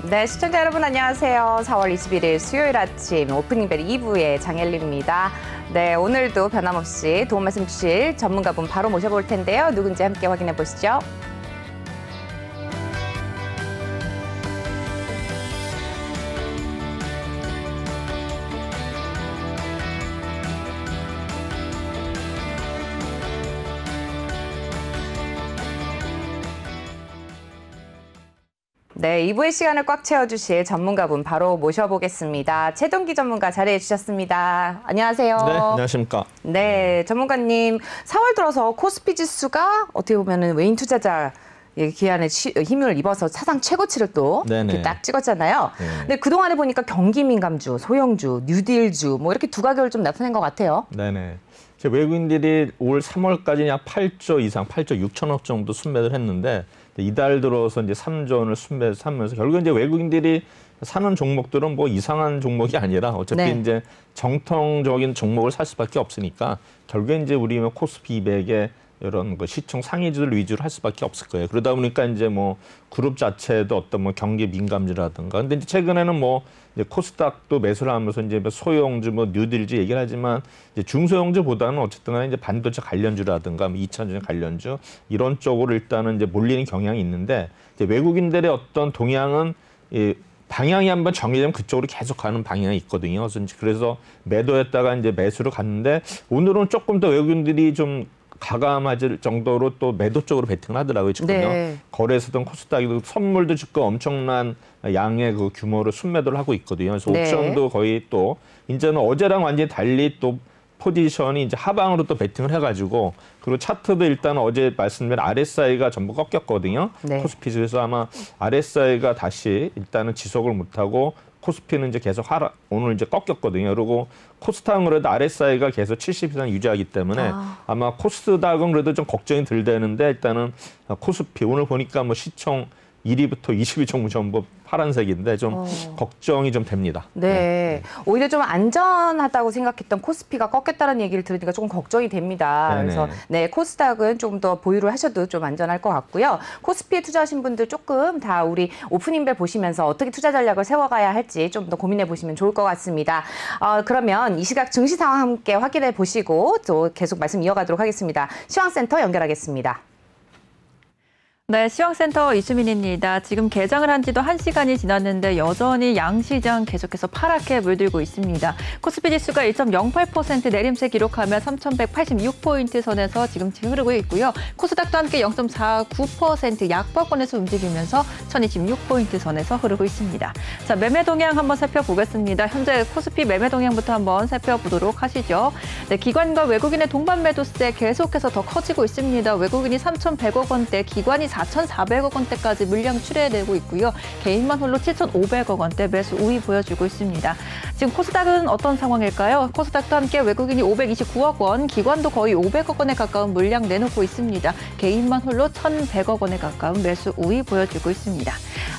네, 시청자 여러분 안녕하세요. 4월 21일 수요일 아침 오프닝벨 2부의 장엘리입니다. 네, 오늘도 변함없이 도움 말씀 주실 전문가분 바로 모셔볼 텐데요. 누군지 함께 확인해 보시죠. 네, 2부의 시간을 꽉 채워주실 전문가분 바로 모셔보겠습니다. 최동기 전문가 자리해 주셨습니다. 안녕하세요. 네, 안녕하십니까. 네, 전문가님, 4월 들어서 코스피 지수가 어떻게 보면 외인 투자자 기한에 힘을 입어서 사상 최고치를 또 이렇게 딱 찍었잖아요. 네. 근데 그동안에 보니까 경기 민감주, 소형주, 뉴딜주 뭐 이렇게 두각을 좀 나타낸 것 같아요. 네네. 외국인들이 올 3월까지 약 8조 이상, 8조 6천억 정도 순매를 했는데 이달 들어서 이제 3조 원을 순매하면서 결국 이제 외국인들이 사는 종목들은 뭐 이상한 종목이 아니라 어차피 이제 정통적인 종목을 살 수밖에 없으니까 결국에 이제 우리 코스피 200의 이런 그 시총 상위주들 위주로 할 수밖에 없을 거예요. 그러다 보니까 이제 뭐 그룹 자체도 어떤 뭐 경기 민감주라든가. 근데 이제 최근에는 뭐 이제 코스닥도 매수를 하면서 이제 소형주, 뭐 뉴딜주 얘기를 하지만 이제 중소형주보다는 어쨌든 간에 이제 반도체 관련주라든가 뭐 2차전지 관련주 이런 쪽으로 일단은 이제 몰리는 경향이 있는데 이제 외국인들의 어떤 동향은 방향이 한번 정해지면 그쪽으로 계속 가는 방향이 있거든요. 그래서 매도했다가 이제 매수로 갔는데 오늘은 조금 더 외국인들이 좀 가감할 정도로 또 매도 쪽으로 베팅을 하더라고요. 지금요. 거래했었던 코스닥이 선물도 주고 엄청난 양의 그 규모로 순매도를 하고 있거든요. 그래서 옵션도 거의 또 이제는 어제랑 완전히 달리 또 포지션이 이제 하방으로 또 베팅을 해가지고 그리고 차트도 일단 어제 말씀드린 RSI가 전부 꺾였거든요. 코스피 지수에서 아마 RSI가 다시 일단은 지속을 못하고 코스피는 이제 계속 오늘 이제 꺾였거든요. 그리고 코스닥은 그래도 RSI가 계속 70 이상 유지하기 때문에 아마 코스닥은 그래도 좀 걱정이 덜 되는데 일단은 코스피 오늘 보니까 뭐 시총 1위부터 20위 종목 전부 파란색인데 좀 걱정이 좀 됩니다. 네. 오히려 좀 안전하다고 생각했던 코스피가 꺾였다는 얘기를 들으니까 조금 걱정이 됩니다. 그래서 네, 코스닥은 좀 더 보유를 하셔도 좀 안전할 것 같고요. 코스피에 투자하신 분들 조금 다 우리 오프닝벨 보시면서 어떻게 투자 전략을 세워가야 할지 좀 더 고민해 보시면 좋을 것 같습니다. 그러면 이 시각 증시 상황 함께 확인해 보시고 또 계속 말씀 이어가도록 하겠습니다. 시황센터 연결하겠습니다. 네, 시황센터 이수민입니다. 지금 개장을 한 지도 1시간이 지났는데 여전히 양시장 계속해서 파랗게 물들고 있습니다. 코스피 지수가 1.08% 내림세 기록하며 3,186포인트 선에서 지금 흐르고 있고요. 코스닥도 함께 0.49% 약보권에서 움직이면서 1,026포인트 선에서 흐르고 있습니다. 자, 매매 동향 한번 살펴보겠습니다. 현재 코스피 매매 동향부터 한번 살펴보도록 하시죠. 네, 기관과 외국인의 동반 매도세 계속해서 더 커지고 있습니다. 외국인이 3,100억 원대, 기관이 4,400억 원대까지 물량 출회되고 있고요. 개인만 홀로 7,500억 원대 매수 우위 보여주고 있습니다. 지금 코스닥은 어떤 상황일까요? 코스닥도 함께 외국인이 529억 원, 기관도 거의 500억 원에 가까운 물량 내놓고 있습니다. 개인만 홀로 1,100억 원에 가까운 매수 우위 보여주고 있습니다.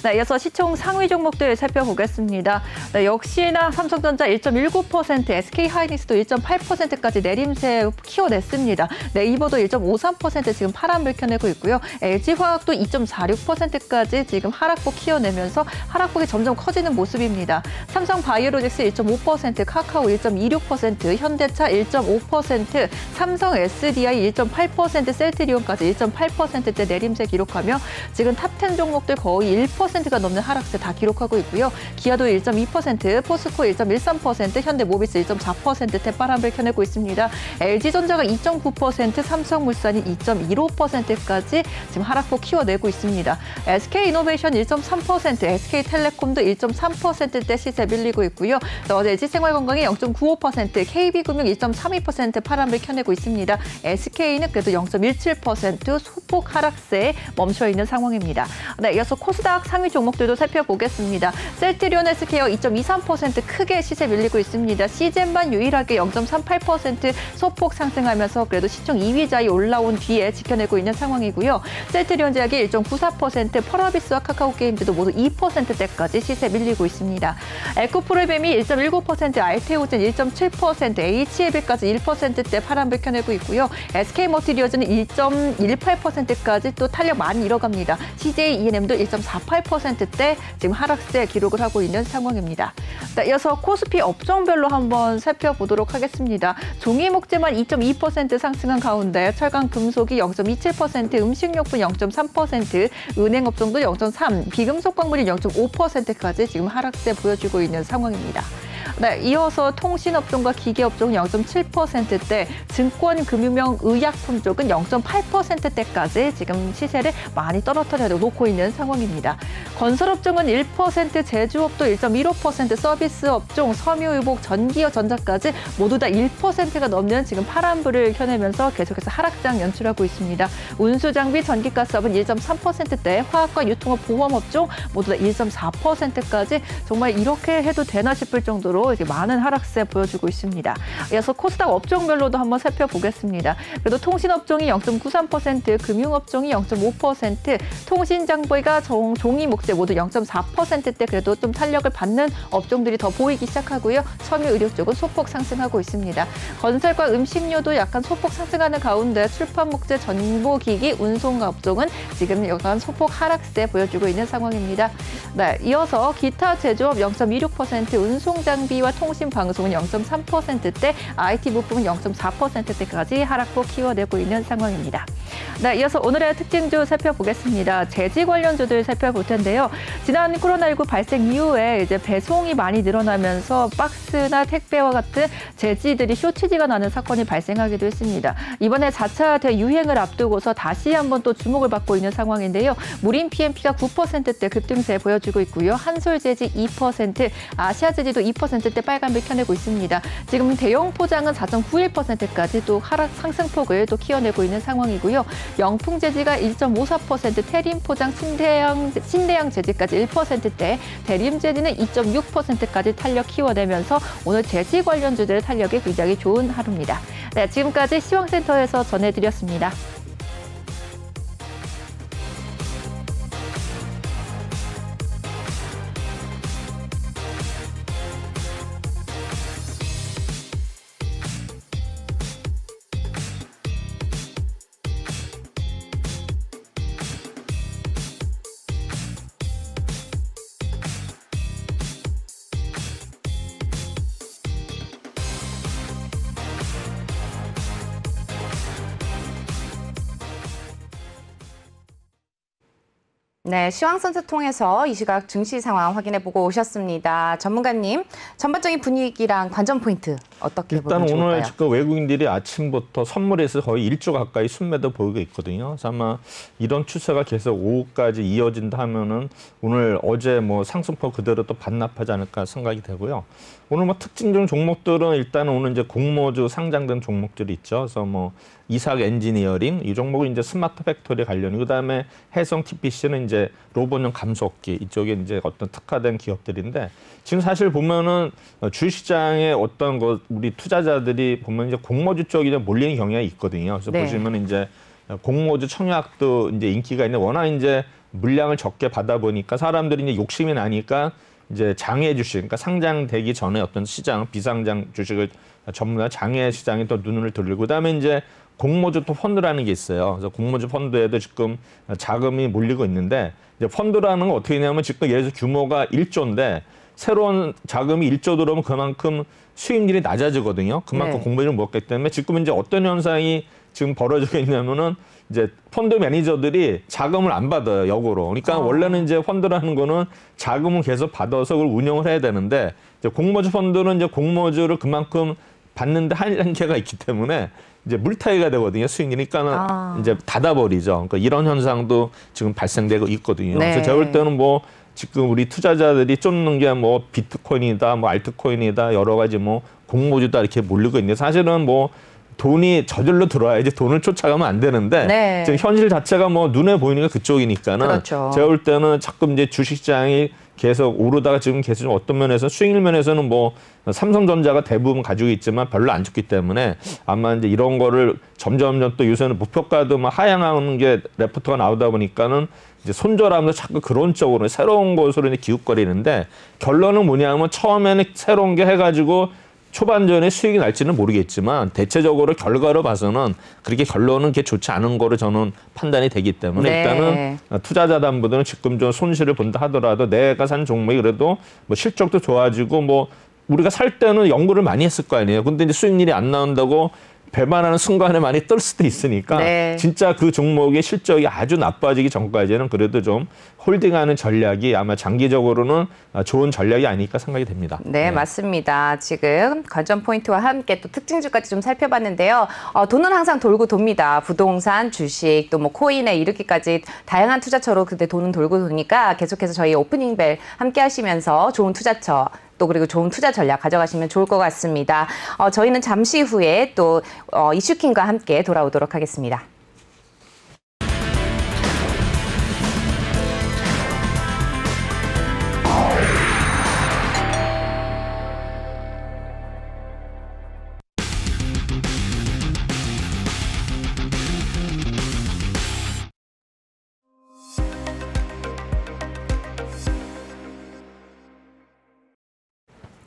네, 이어서 시총 상위 종목들 살펴보겠습니다. 네, 역시나 삼성전자 1.19%, SK하이닉스도 1.8%까지 내림세 키워냈습니다. 네이버도 1.53% 지금 파란불 켜내고 있고요. LG화학도 2.46%까지 지금 하락폭 키워내면서 하락폭이 점점 커지는 모습입니다. 삼성바이오로직스 1.5%, 카카오 1.26%, 현대차 1.5%, 삼성 SDI 1.8%, 셀트리온까지 1.8%대 내림세 기록하며 지금 탑10 종목들 거의 1%가 넘는 하락세 다 기록하고 있고요. 기아도 1.2%, 포스코 1.13%, 현대모비스 1.4%대 파란불 켜내고 있습니다. LG전자가 2.9%, 삼성물산이 2.15%까지 지금 하락폭 키워내고 있습니다. SK이노베이션 1.3%, SK텔레콤도 1.3%대 시세 밀리고 있고요. LG생활건강이 0.95%, KB금융 1.32% 파란불 켜내고 있습니다. SK는 그래도 0.17% 소폭 하락세에 멈춰있는 상황입니다. 네, 이어서 코스닥 상위 종목들도 살펴보겠습니다. 셀트리온 헬스케어 2.23% 크게 시세 밀리고 있습니다. 시젠만 유일하게 0.38% 소폭 상승하면서 그래도 시총 2위 자리 올라온 뒤에 지켜내고 있는 상황이고요. 셀트리온 제약이 1.94%, 펄어비스와 카카오게임즈도 모두 2%대까지 시세 밀리고 있습니다. 에코프로비엠이 1.19%, 알테오젠 1.7%, HLB까지 1%대 파란불 켜내고 있고요. SK머티리얼즈는 1.18%까지 또 탄력 많이 잃어갑니다. CJ E&M도 1.48% 8%대 지금 하락세 기록을 하고 있는 상황입니다. 네, 이어서 코스피 업종별로 한번 살펴보도록 하겠습니다. 종이목재만 2.2% 상승한 가운데 철강 금속이 0.27%, 음식료품 0.3%, 은행업종도 0.3%, 비금속 광물이 0.5%까지 지금 하락세 보여주고 있는 상황입니다. 네, 이어서 통신업종과 기계업종 0.7%대, 증권, 금융형, 의약품 쪽은 0.8%대까지 지금 시세를 많이 떨어뜨려 놓고 있는 상황입니다. 건설업종은 1%, 제조업도 1.15%, 서비스업종, 섬유유복, 전기업, 전자까지 모두 다 1%가 넘는 지금 파란불을 켜내면서 계속해서 하락장 연출하고 있습니다. 운수장비, 전기가스업은 1.3%대, 화학과 유통업, 보험업종 모두 다 1.4%까지 정말 이렇게 해도 되나 싶을 정도로 이렇게 많은 하락세 보여주고 있습니다. 이어서 코스닥 업종별로도 한번 살펴보겠습니다. 그래도 통신업종이 0.93%, 금융업종이 0.5%, 통신장비가 종이목재 모두 0.4%대 그래도 좀 탄력을 받는 업종들이 더 보이기 시작하고요. 섬유의료 쪽은 소폭 상승하고 있습니다. 건설과 음식료도 약간 소폭 상승하는 가운데 출판목재, 정보기기, 운송업종은 지금 약간 소폭 하락세 보여주고 있는 상황입니다. 네, 이어서 기타 제조업 0.26%, 운송장비와 통신방송은 0.3%대, IT 부품은 0.4%대까지 하락폭 키워내고 있는 상황입니다. 네, 이어서 오늘의 특징주 살펴보겠습니다. 제지 관련주들 살펴볼 텐데요. 지난 코로나19 발생 이후에 이제 배송이 많이 늘어나면서 박스나 택배와 같은 제지들이 쇼티지가 나는 사건이 발생하기도 했습니다. 이번에 4차 대유행을 앞두고서 다시 한번 또 주목을 받고 있는 상황인데요. 무림 PMP가 9%대 급등세 보여주고 있고요. 한솔제지 2%, 아시아제지도 2%대 빨간불 켜내고 있습니다. 지금 대형 포장은 4.91%까지 또 하락 상승폭을 또 키워내고 있는 상황이고요. 영풍제지가 1.54%, 태림포장, 신대양 제지까지 1%대, 대림제지는 2.6%까지 탄력 키워내면서 오늘 제지 관련주들의 탄력이 굉장히 좋은 하루입니다. 네, 지금까지 시황센터에서 전해드렸습니다. 네, 시황센터 통해서 이 시각 증시 상황 확인해보고 오셨습니다. 전문가님, 전반적인 분위기랑 관전 포인트 어떻게 보면 좋을까요? 일단 오늘 지금 외국인들이 아침부터 선물에서 거의 1조 가까이 순매도 보이고 있거든요. 그래서 아마 이런 추세가 계속 오후까지 이어진다 하면은 오늘 어제 뭐 상승폭 그대로 또 반납하지 않을까 생각이 되고요. 오늘 뭐 특징적 종목들은 일단 오늘 이제 공모주 상장된 종목들이 있죠. 그래서 뭐 이삭 엔지니어링 이 종목은 이제 스마트 팩토리 관련이, 그다음에 해성 TPC는 이제 로봇용 감속기 이쪽에 이제 어떤 특화된 기업들인데, 지금 사실 보면은 주식시장에 어떤 거 우리 투자자들이 보면 이제 공모주 쪽이 좀 몰리는 경향이 있거든요. 그래서 네. 보시면 이제 공모주 청약도 이제 인기가 있는데 워낙 이제 물량을 적게 받아 보니까 사람들이 이제 욕심이 나니까 이제 장외 주식, 그러니까 상장되기 전에 어떤 시장, 비상장 주식을 전부 다 장외 시장에 또 눈을 돌리고, 그다음에 이제 공모주 또 펀드라는 게 있어요. 그래서 공모주 펀드에도 지금 자금이 몰리고 있는데, 이제 펀드라는 건 어떻게 되냐면 지금 예를 들어 규모가 1조인데 새로운 자금이 1조 들어오면 그만큼 수익률이 낮아지거든요. 그만큼 네. 공모주를 먹기 때문에 지금 이제 어떤 현상이 지금 벌어지고 있냐면은 이제 펀드 매니저들이 자금을 안 받아요, 역으로. 그러니까 원래는 이제 펀드라는 거는 자금을 계속 받아서 그걸 운영을 해야 되는데, 이제 공모주 펀드는 이제 공모주를 그만큼 받는데 한계가 있기 때문에 이제 물타기가 되거든요, 수익률이. 그러니까는 이제 닫아버리죠. 그러니까 이런 현상도 지금 발생되고 있거든요. 네. 그래서 제가 볼 때는 뭐 지금 우리 투자자들이 쫓는 게 뭐 비트코인이다, 뭐 알트코인이다, 여러 가지 뭐 공모주다 이렇게 몰리고 있는데, 사실은 뭐 돈이 저절로 들어와야지 돈을 쫓아가면 안 되는데, 네. 지금 현실 자체가 뭐 눈에 보이는 게 그쪽이니까는, 그렇죠. 제가 볼 때는 자꾸 이제 주식시장이 계속 오르다가 지금 계속 어떤 면에서 수익률 면에서는 뭐 삼성전자가 대부분 가지고 있지만 별로 안 좋기 때문에 아마 이제 이런 거를 점점 또 요새는 목표가도 막 하향하는 게 레포트가 나오다 보니까는 이제 손절하면서 자꾸 그런 쪽으로 새로운 것으로 이제 기웃거리는데, 결론은 뭐냐면 처음에는 새로운 게 해가지고 초반전에 수익이 날지는 모르겠지만 대체적으로 결과로 봐서는 그렇게 결론은 그렇게 좋지 않은 거로 저는 판단이 되기 때문에 네. 일단은 투자자단분들은 지금 좀 손실을 본다 하더라도 내가 산 종목이 그래도 뭐 실적도 좋아지고 뭐 우리가 살 때는 연구를 많이 했을 거 아니에요. 근데 이제 수익률이 안 나온다고 배반하는 순간에 많이 뜰 수도 있으니까 네. 진짜 그 종목의 실적이 아주 나빠지기 전까지는 그래도 좀 홀딩하는 전략이 아마 장기적으로는 좋은 전략이 아닐까 생각이 됩니다. 네, 맞습니다. 지금 관전 포인트와 함께 또 특징주까지 좀 살펴봤는데요. 돈은 항상 돌고 돕니다. 부동산, 주식, 또 뭐 코인에 이르기까지 다양한 투자처로 그때 돈은 돌고 도니까 계속해서 저희 오프닝벨 함께 하시면서 좋은 투자처 또 그리고 좋은 투자 전략 가져가시면 좋을 것 같습니다. 저희는 잠시 후에 또 이슈킹과 함께 돌아오도록 하겠습니다.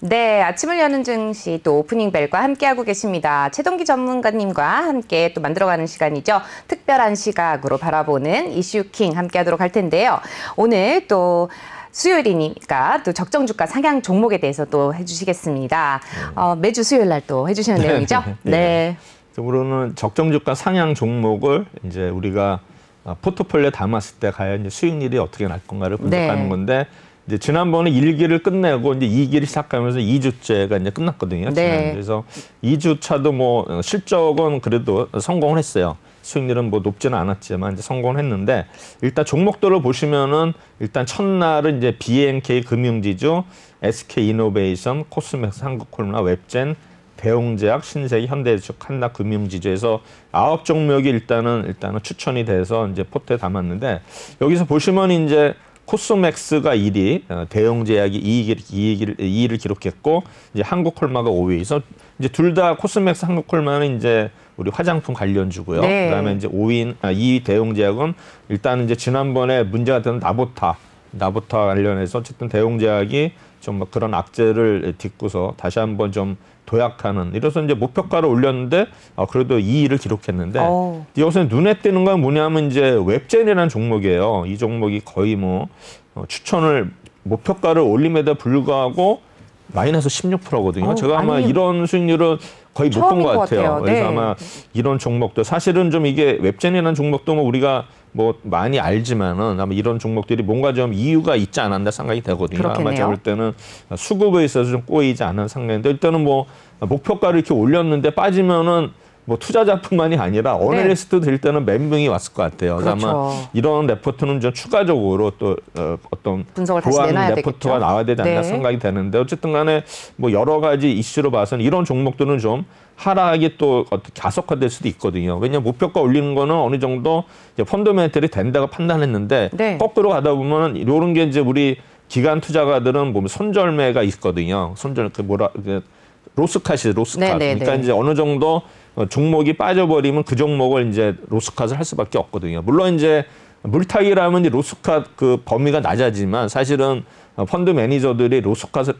네, 아침을 여는 증시 또 오프닝 벨과 함께하고 계십니다. 최동기 전문가님과 함께 또 만들어가는 시간이죠. 특별한 시각으로 바라보는 이슈킹 함께하도록 할 텐데요. 오늘 또 수요일이니까 또 적정주가 상향 종목에 대해서 또 해주시겠습니다. 매주 수요일 날 또 해주시는 내용이죠. 네. 우리는 적정주가 상향 종목을 이제 우리가 포트폴리오에 담았을 때 과연 이제 수익률이 어떻게 날 건가를 분석하는 건데. 이제 지난번에 1기를 끝내고 이제 2기를 시작하면서 2주째가 이제 끝났거든요. 네. 그래서 2주차도 뭐 실적은 그래도 성공을 했어요. 수익률은 뭐 높지는 않았지만 이제 성공을 했는데 일단 종목들을 보시면은 일단 첫날은 이제 BNK 금융지주, SK이노베이션, 코스맥스 한국콜로나, 웹젠, 대웅제약, 신세계, 현대해수축, 한나금융지주에서 9종목이 일단은 추천이 돼서 이제 포트에 담았는데 여기서 보시면 이제 코스맥스가 1위, 대웅제약이 2위를 기록했고 이제 한국콜마가 5위. 그래서 이제 둘 다 코스맥스, 한국콜마는 이제 우리 화장품 관련주고요. 네. 그다음에 이제 2위 대웅제약은 일단 이제 지난번에 문제가 된 나보타 관련해서 어쨌든 대웅제약이 좀 그런 악재를 딛고서 다시 한번 좀 도약하는 이래서 이제 목표가를 올렸는데 그래도 2위를 기록했는데 여기서 눈에 띄는 건 뭐냐면 이제 웹젠이라는 종목이에요. 이 종목이 거의 뭐 추천을 목표가를 올림에도 불구하고 마이너스 16%거든요. 제가 아마 이런 수익률은 거의 못 본 것 같아요. 그래서 아마 이런 종목도 사실은 좀 이게 웹젠이라는 종목도 뭐 우리가 뭐 많이 알지만은 아마 이런 종목들이 뭔가 좀 이유가 있지 않았나 생각이 되거든요. 그렇겠네요. 아마 저럴 때는 수급에 있어서 좀 꼬이지 않은 상황인데 일단은 뭐 목표가를 이렇게 올렸는데 빠지면은 뭐 투자자뿐만이 아니라 어널리스트 될 때는 멘붕이 왔을 것 같아요. 그래서 그렇죠. 아마 이런 레포트는 좀 추가적으로 또 어떤 분석을 다시 내놔야 레포트가 되겠죠. 나와야 되지 않나 네. 생각이 되는데 어쨌든 간에 뭐 여러 가지 이슈로 봐서는 이런 종목들은 좀 하락이 또 어떻게 가속화될 수도 있거든요. 왜냐하면 목표가 올리는 거는 어느 정도 이제 펀더멘털이 된다고 판단했는데 거꾸로 가다 보면 이런 게 이제 우리 기관 투자가들은 보면 손절매가 있거든요. 로스컷이 로스컷. 그러니까 이제 어느 정도 종목이 빠져버리면 그 종목을 이제 로스컷을 할 수밖에 없거든요. 물론 이제 물타기라면 로스컷 그 범위가 낮아지만 사실은 펀드 매니저들이 로스컷을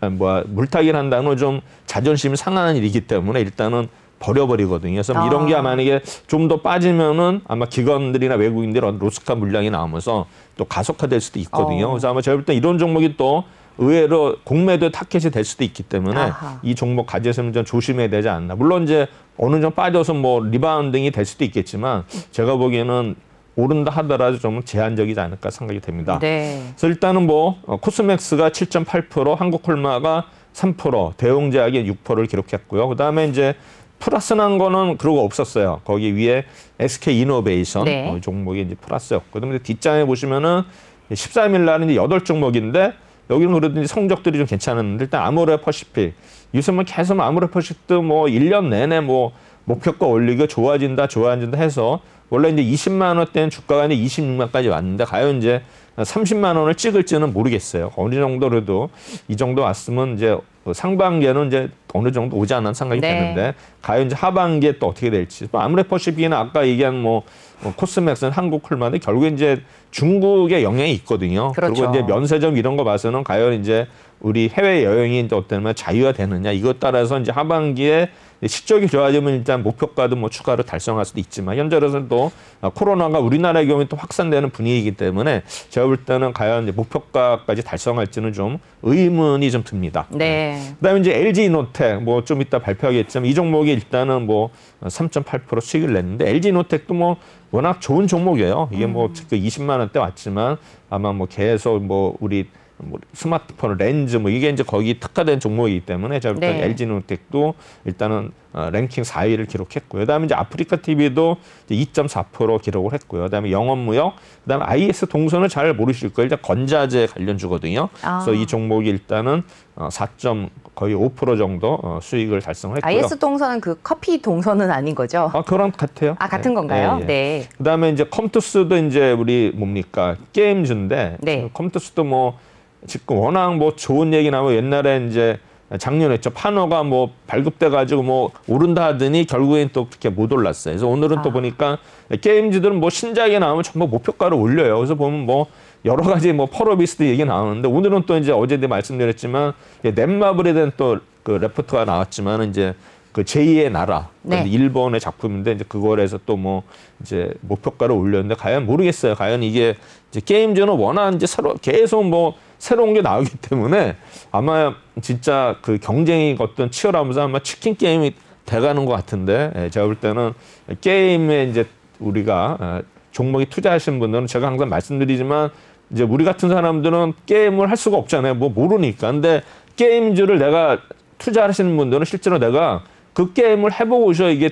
물타기를 한다는 건 좀 자존심이 상하는 일이기 때문에 일단은 버려버리거든요. 그래서 이런 게 만약에 좀 더 빠지면은 아마 기관들이나 외국인들이 로스컷 물량이 나오면서 또 가속화될 수도 있거든요. 그래서 아마 제가 볼 때 이런 종목이 또 의외로 공매도 타켓이 될 수도 있기 때문에 이 종목 가져서는 좀 조심해야 되지 않나. 물론 이제 어느 정도 빠져서 뭐 리바운딩이 될 수도 있겠지만 제가 보기에는 오른다 하더라도 좀 제한적이지 않을까 생각이 됩니다. 네. 그래서 일단은 뭐 코스맥스가 7.8%, 한국콜마가 3%, 대웅제약이 6%를 기록했고요. 그다음에 이제 플러스 난 거는 그러고 없었어요. 거기 위에 SK이노베이션 종목이 이제 플러스였고, 그다음에 뒷장에 보시면은 13일 날은 이제 8종목인데 여기는 그래도 성적들이 좀 괜찮았는데 일단 아모레퍼시픽 요즘은 계속 아모레퍼시픽도 뭐 1년 내내 뭐 목표가 올리고 좋아진다 해서 원래 이제 20만 원대는 주가가 이제 26만까지 왔는데 과연 이제 30만 원을 찍을지는 모르겠어요. 어느 정도로도 이 정도 왔으면 이제 상반기에는 이제 어느 정도 오지 않는 생각이 되는데 과연 이제 하반기에 또 어떻게 될지. 아모레퍼시픽이나 아까 얘기한 뭐 코스맥스는 한국콜마데 결국에 이제 중국의 영향이 있거든요. 그렇죠. 그리고 이제 면세점 이런 거 봐서는 과연 이제 우리 해외 여행이 이제 어떠면 자유화 되느냐 이것 따라서 이제 하반기에 실적이 좋아지면 일단 목표가도 뭐 추가로 달성할 수도 있지만 현재로서는 또 코로나가 우리나라의 경우에 또 확산되는 분위기이기 때문에 제가 볼 때는 과연 이제 목표가까지 달성할지는 좀 의문이 좀 듭니다. 네. 그다음에 이제 LG노텍 뭐 좀 이따 발표하겠지만 이 종목이 일단은 뭐 3.8% 수익을 냈는데 LG노텍도 뭐 워낙 좋은 종목이에요. 이게 뭐 20만 원대 왔지만 아마 뭐 계속 뭐 우리 뭐 스마트폰, 렌즈 뭐 이게 이제 거기 특화된 종목이기 때문에 제가 볼 때는 LG노텍도 일단은 랭킹 4위를 기록했고요. 그다음에 이제 아프리카 TV도 2.4% 기록을 했고요. 그다음에 영업무역, 그다음에 IS 동선을 잘 모르실 거예요. 일단 건자재 관련주거든요. 그래서 이 종목이 일단은 4. 거의 5% 정도 수익을 달성했고요. IS 동선은 그 커피 동선은 아닌 거죠? 그런 같아요. 같은 건가요? 네. 그다음에 이제 컴투스도 이제 우리 뭡니까 게임주인데 컴투스도 뭐 지금 워낙 뭐 좋은 얘기 나오고 옛날에 이제 작년에 했죠. 판호가 뭐 발급돼가지고 뭐 오른다 하더니 결국엔 또 그렇게 못 올랐어요. 그래서 오늘은 또 보니까 게임즈들은 뭐 신작이 나오면 전부 목표가를 올려요. 그래서 보면 뭐 여러 가지 뭐 펄어비스트 얘기 나오는데 오늘은 또 이제 어제도 말씀드렸지만 넷마블에 대한 또 그 레포트가 나왔지만 이제 그 제2의 나라 일본의 작품인데 이제 그거를 해서 또 뭐 이제 목표가를 올렸는데 과연 모르겠어요. 과연 이게 이제 게임즈는 워낙 이제 계속 뭐 새로운 게 나오기 때문에 아마 진짜 그 경쟁이 어떤 치열하면서 아마 치킨 게임이 돼가는 것 같은데 제가 볼 때는 게임에 이제 우리가 종목에 투자하시는 분들은 제가 항상 말씀드리지만 이제 우리 같은 사람들은 게임을 할 수가 없잖아요. 뭐 모르니까. 근데 게임주를 내가 투자하시는 분들은 실제로 내가 그 게임을 해보고서 이게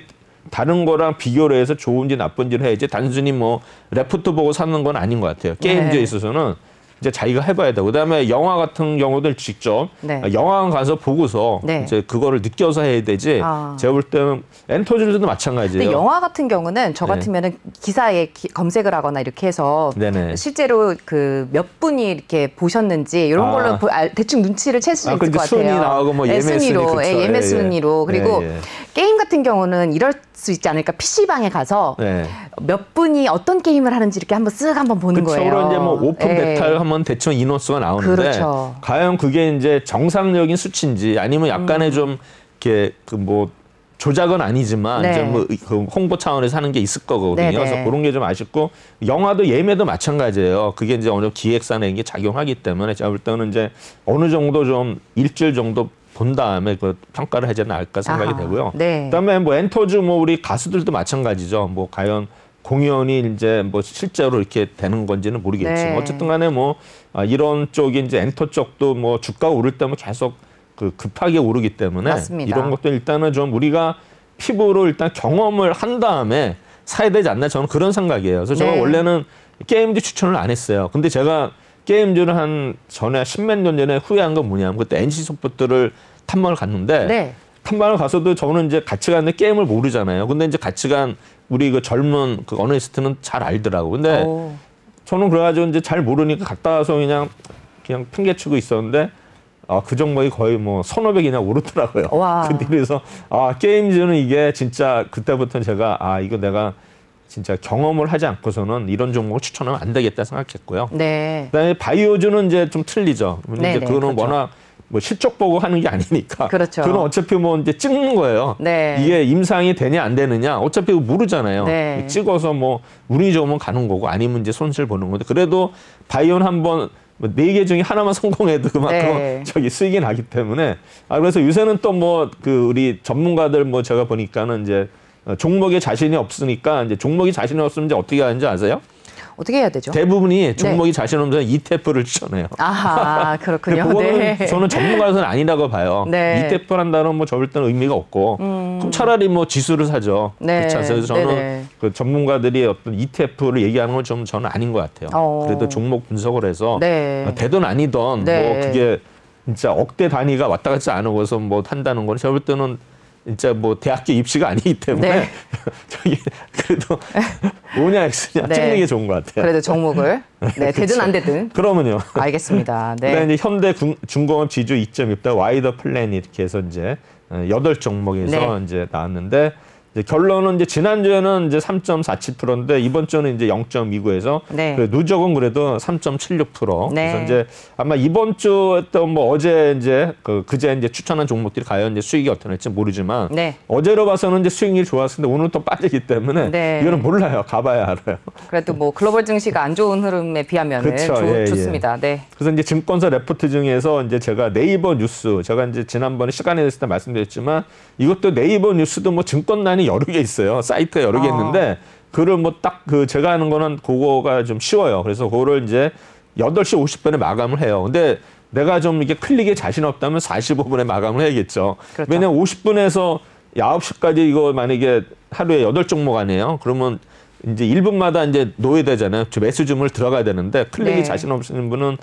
다른 거랑 비교를 해서 좋은지 나쁜지를 해야지 단순히 뭐 레포트 보고 사는 건 아닌 것 같아요. 게임주에 있어서는 이제 자기가 해봐야 되고 그다음에 영화 같은 경우도 직접 영화관 가서 보고서 이제 그거를 느껴서 해야 되지. 제가 볼 때는 엔터주들도 마찬가지예요. 근데 영화 같은 경우는 저 같으면은 기사에 검색을 하거나 이렇게 해서 실제로 그 몇 분이 이렇게 보셨는지 이런 걸로 대충 눈치를 챌 수 있을 것 같아요. 순위 나오고 뭐 예매 순위로, 예매 순위로 그리고 게임 같은 경우는 이럴 수 있지 않을까? PC방에 가서 몇 분이 어떤 게임을 하는지 이렇게 한번 한번 보는 거예요. 그렇죠. 이제 뭐 오픈 배탈 하면 대충 인원수가 나오는데 과연 그게 이제 정상적인 수치인지 아니면 약간의 좀 이렇게 그 뭐 조작은 아니지만 이제 뭐 그 홍보 차원에서 하는 게 있을 거거든요. 그래서 그런 게 좀 아쉽고 영화도 예매도 마찬가지예요. 그게 이제 어느 기획사나 이게 작용하기 때문에 제가 볼 때는 이제 어느 정도 좀 일주일 정도 본 다음에 그 평가를 하지 않을까 생각이 되고요. 그다음에 뭐 엔터주 뭐 우리 가수들도 마찬가지죠. 뭐 과연 공연이 이제 뭐 실제로 이렇게 되는 건지는 모르겠지만 어쨌든 간에 뭐 이런 쪽이 이제 엔터 쪽도 뭐 주가가 오를 때면 계속 그 급하게 오르기 때문에 이런 것도 일단은 좀 우리가 피부로 일단 경험을 한 다음에 사야 되지 않나 저는 그런 생각이에요. 그래서 제가 원래는 게임즈 추천을 안 했어요. 근데 제가 게임즈를 한 전에 10몇 년 전에 후회한 건 뭐냐면 그때 NC소프트를 탐방을 갔는데 탐방을 가서도 저는 이제 같이 갔는데 게임을 모르잖아요. 근데 이제 같이 간 우리 그 젊은 그 어너리스트는 잘 알더라고. 근데 저는 그래가지고 이제 잘 모르니까 갔다 와서 그냥 팽개치고 있었는데 그 종목이 거의 뭐 1,500이나 오르더라고요. 그 뒤에서 게임즈는 이게 진짜 그때부터 제가 이거 내가 진짜 경험을 하지 않고서는 이런 종목을 추천하면 안 되겠다 생각했고요. 그다음에 바이오주는 이제 좀 틀리죠. 이제 그거는 워낙 뭐 실적 보고 하는 게 아니니까. 그건 어차피 뭐 이제 찍는 거예요. 이게 임상이 되냐 안 되느냐 어차피 모르잖아요. 찍어서 뭐 운이 좋으면 가는 거고 아니면 이제 손실 보는 건데 그래도 바이오는 한번 4개 중에 하나만 성공해도 그만큼 수익이 나기 때문에 그래서 요새는 또 뭐 그 우리 전문가들 뭐 제가 보니까는 이제 종목에 자신이 없으니까 이제 종목이 자신이 없으면 이제 어떻게 하는지 아세요? 어떻게 해야 되죠? 대부분이 종목이 자신 없으면 ETF를 추천해요. 그렇군요. 그거는 저는 전문가로서는 아니라고 봐요. ETF를 한다는 뭐 저럴 때는 의미가 없고 그럼 차라리 뭐 지수를 사죠. 그렇지 않아요? 그래서 저는 그 전문가들이 어떤 ETF를 얘기하는 건 좀 저는 아닌 것 같아요. 그래도 종목 분석을 해서 되든 아니든 뭐 그게 진짜 억대 단위가 왔다 갔지 않고서 뭐 한다는 건 제가 볼 때는 진짜 뭐 대학교 입시가 아니기 때문에 네. 저기 그래도 O냐 X냐 네. 찍는 게 좋은 것 같아요. 그래도 종목을 네, 되든 안 되든. 그러면요. 알겠습니다. 네. 그다음에 이제 현대 중공업 지주 2.6다 와이더 플랜이 이렇게 해서 이제 8종목에서 네. 이제 나왔는데 이제 결론은 이제 지난주에는 이제 3.47%인데 이번 주는 이제 0.29에서 네. 누적은 그래도 3.76%. 네. 그래서 이제 아마 이번 주 또 뭐 어제 이제 그제 이제 추천한 종목들이 과연 이제 수익이 어떻게 될지 모르지만 네. 어제로 봐서는 이제 수익률이 좋았는데 오늘 또 빠지기 때문에 네. 이거는 몰라요. 가봐야 알아요. 그래도 뭐 글로벌 증시가 안 좋은 흐름에 비하면은 그쵸, 예, 좋습니다. 네. 그래서 이제 증권사 레포트 중에서 이제 제가 네이버 뉴스 제가 이제 지난번에 시간이 됐을 때 말씀드렸지만 이것도 네이버 뉴스도 뭐 증권란이 여러 개 있어요. 사이트가 여러 개 있는데 그걸 뭐 딱 제가 하는 거는 그거가 좀 쉬워요. 그래서 그거를 이제 8시 50분에 마감을 해요. 근데 내가 좀 이게 클릭에 자신 없다면 45분에 마감을 해야겠죠. 그렇죠. 왜냐면 50분에서 9시까지 이거 만약에 하루에 8종목 아니에요. 그러면 이제 1분마다 이제 놓여야 되잖아요. 매수 주문을 들어가야 되는데 클릭이 네. 자신 없으신 분은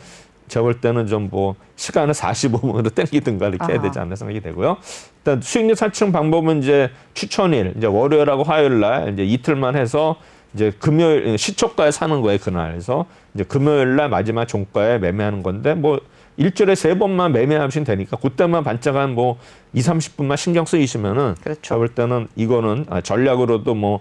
제가 볼 때는 좀 뭐 시간을 45분으로 땡기든가 이렇게 해야 되지 않나 생각이 되고요. 일단 수익률 산출 방법은 이제 추천일, 이제 월요일하고 화요일 날 이제 이틀만 해서 이제 금요일 시초가에 사는 거예요, 그날. 그래서 이제 금요일 날 마지막 종가에 매매하는 건데 뭐 일주일에 3번만 매매하시면 되니까 그때만 반짝한 뭐 20-30분만 신경 쓰이시면은 그렇죠. 제가 볼 때는 이거는 전략으로도 뭐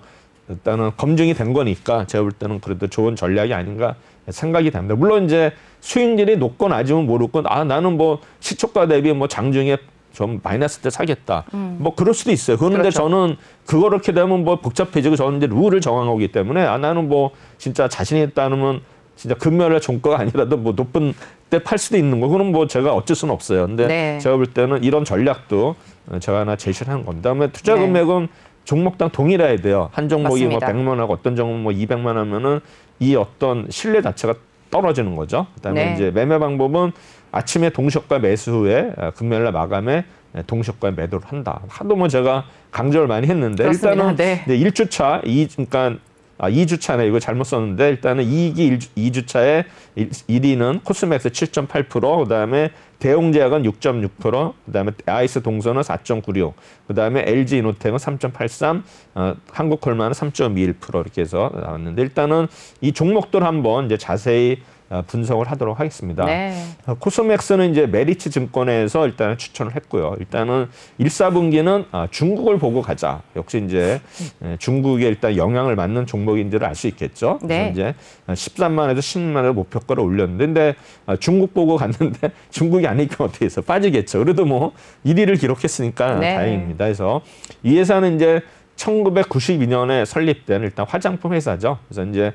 일단은 검증이 된 거니까 제가 볼 때는 그래도 좋은 전략이 아닌가 생각이 됩니다. 물론 이제 수익률이 높건 낮으면 모르건 나는 뭐 시초가 대비 뭐 장중에 좀 마이너스 때 사겠다. 뭐 그럴 수도 있어요. 그런데 그렇죠. 저는 그렇게 되면 뭐 복잡해지고 저는 이제 룰을 정한 거기 때문에 나는 뭐 진짜 자신이 있다면 진짜 금요일에 종가가 아니라도 뭐 높은 때 팔 수도 있는 거. 그럼 뭐 제가 어쩔 수는 없어요. 근데 네. 제가 볼 때는 이런 전략도 제가 하나 제시를 하는 겁니다. 그다음에 투자 네. 금액은 종목당 동일해야 돼요. 한 종목이 맞습니다. 뭐 100만 하고 어떤 종목은 뭐 200만 하면은 이 어떤 신뢰 자체가 떨어지는 거죠. 그다음에 네. 이제 매매 방법은 아침에 동시효과 매수 후에 금요일날 마감에 동시효과에 매도를 한다. 하도 뭐 제가 강조를 많이 했는데 그렇습니다. 일단은 네. 이제 1주차 그러니까 2주차네. 이거 잘못 썼는데 일단은 이익이 2주차에 1위는 코스맥스 7.8%, 그다음에 대웅제약은 6.6%, 그다음에 아이스 동선은 4.96%, 그다음에 LG 이노텍은 3.83%, 한국콜마는 3.21% 이렇게 해서 나왔는데 일단은 이 종목들 한번 이제 자세히 분석을 하도록 하겠습니다. 네. 코스맥스는 이제 메리츠 증권에서 일단은 추천을 했고요. 일단은 1사분기는 중국을 보고 가자. 역시 이제 중국에 일단 영향을 받는 종목인지를 알 수 있겠죠. 네. 그래서 이제 13만에서 16만을 목표가를 올렸는데 근데 중국 보고 갔는데 중국이 아니니까 어떻게 해서 빠지겠죠. 그래도 뭐 1위를 기록했으니까 네. 다행입니다. 그래서 이 회사는 이제 1992년에 설립된 일단 화장품 회사죠. 그래서 이제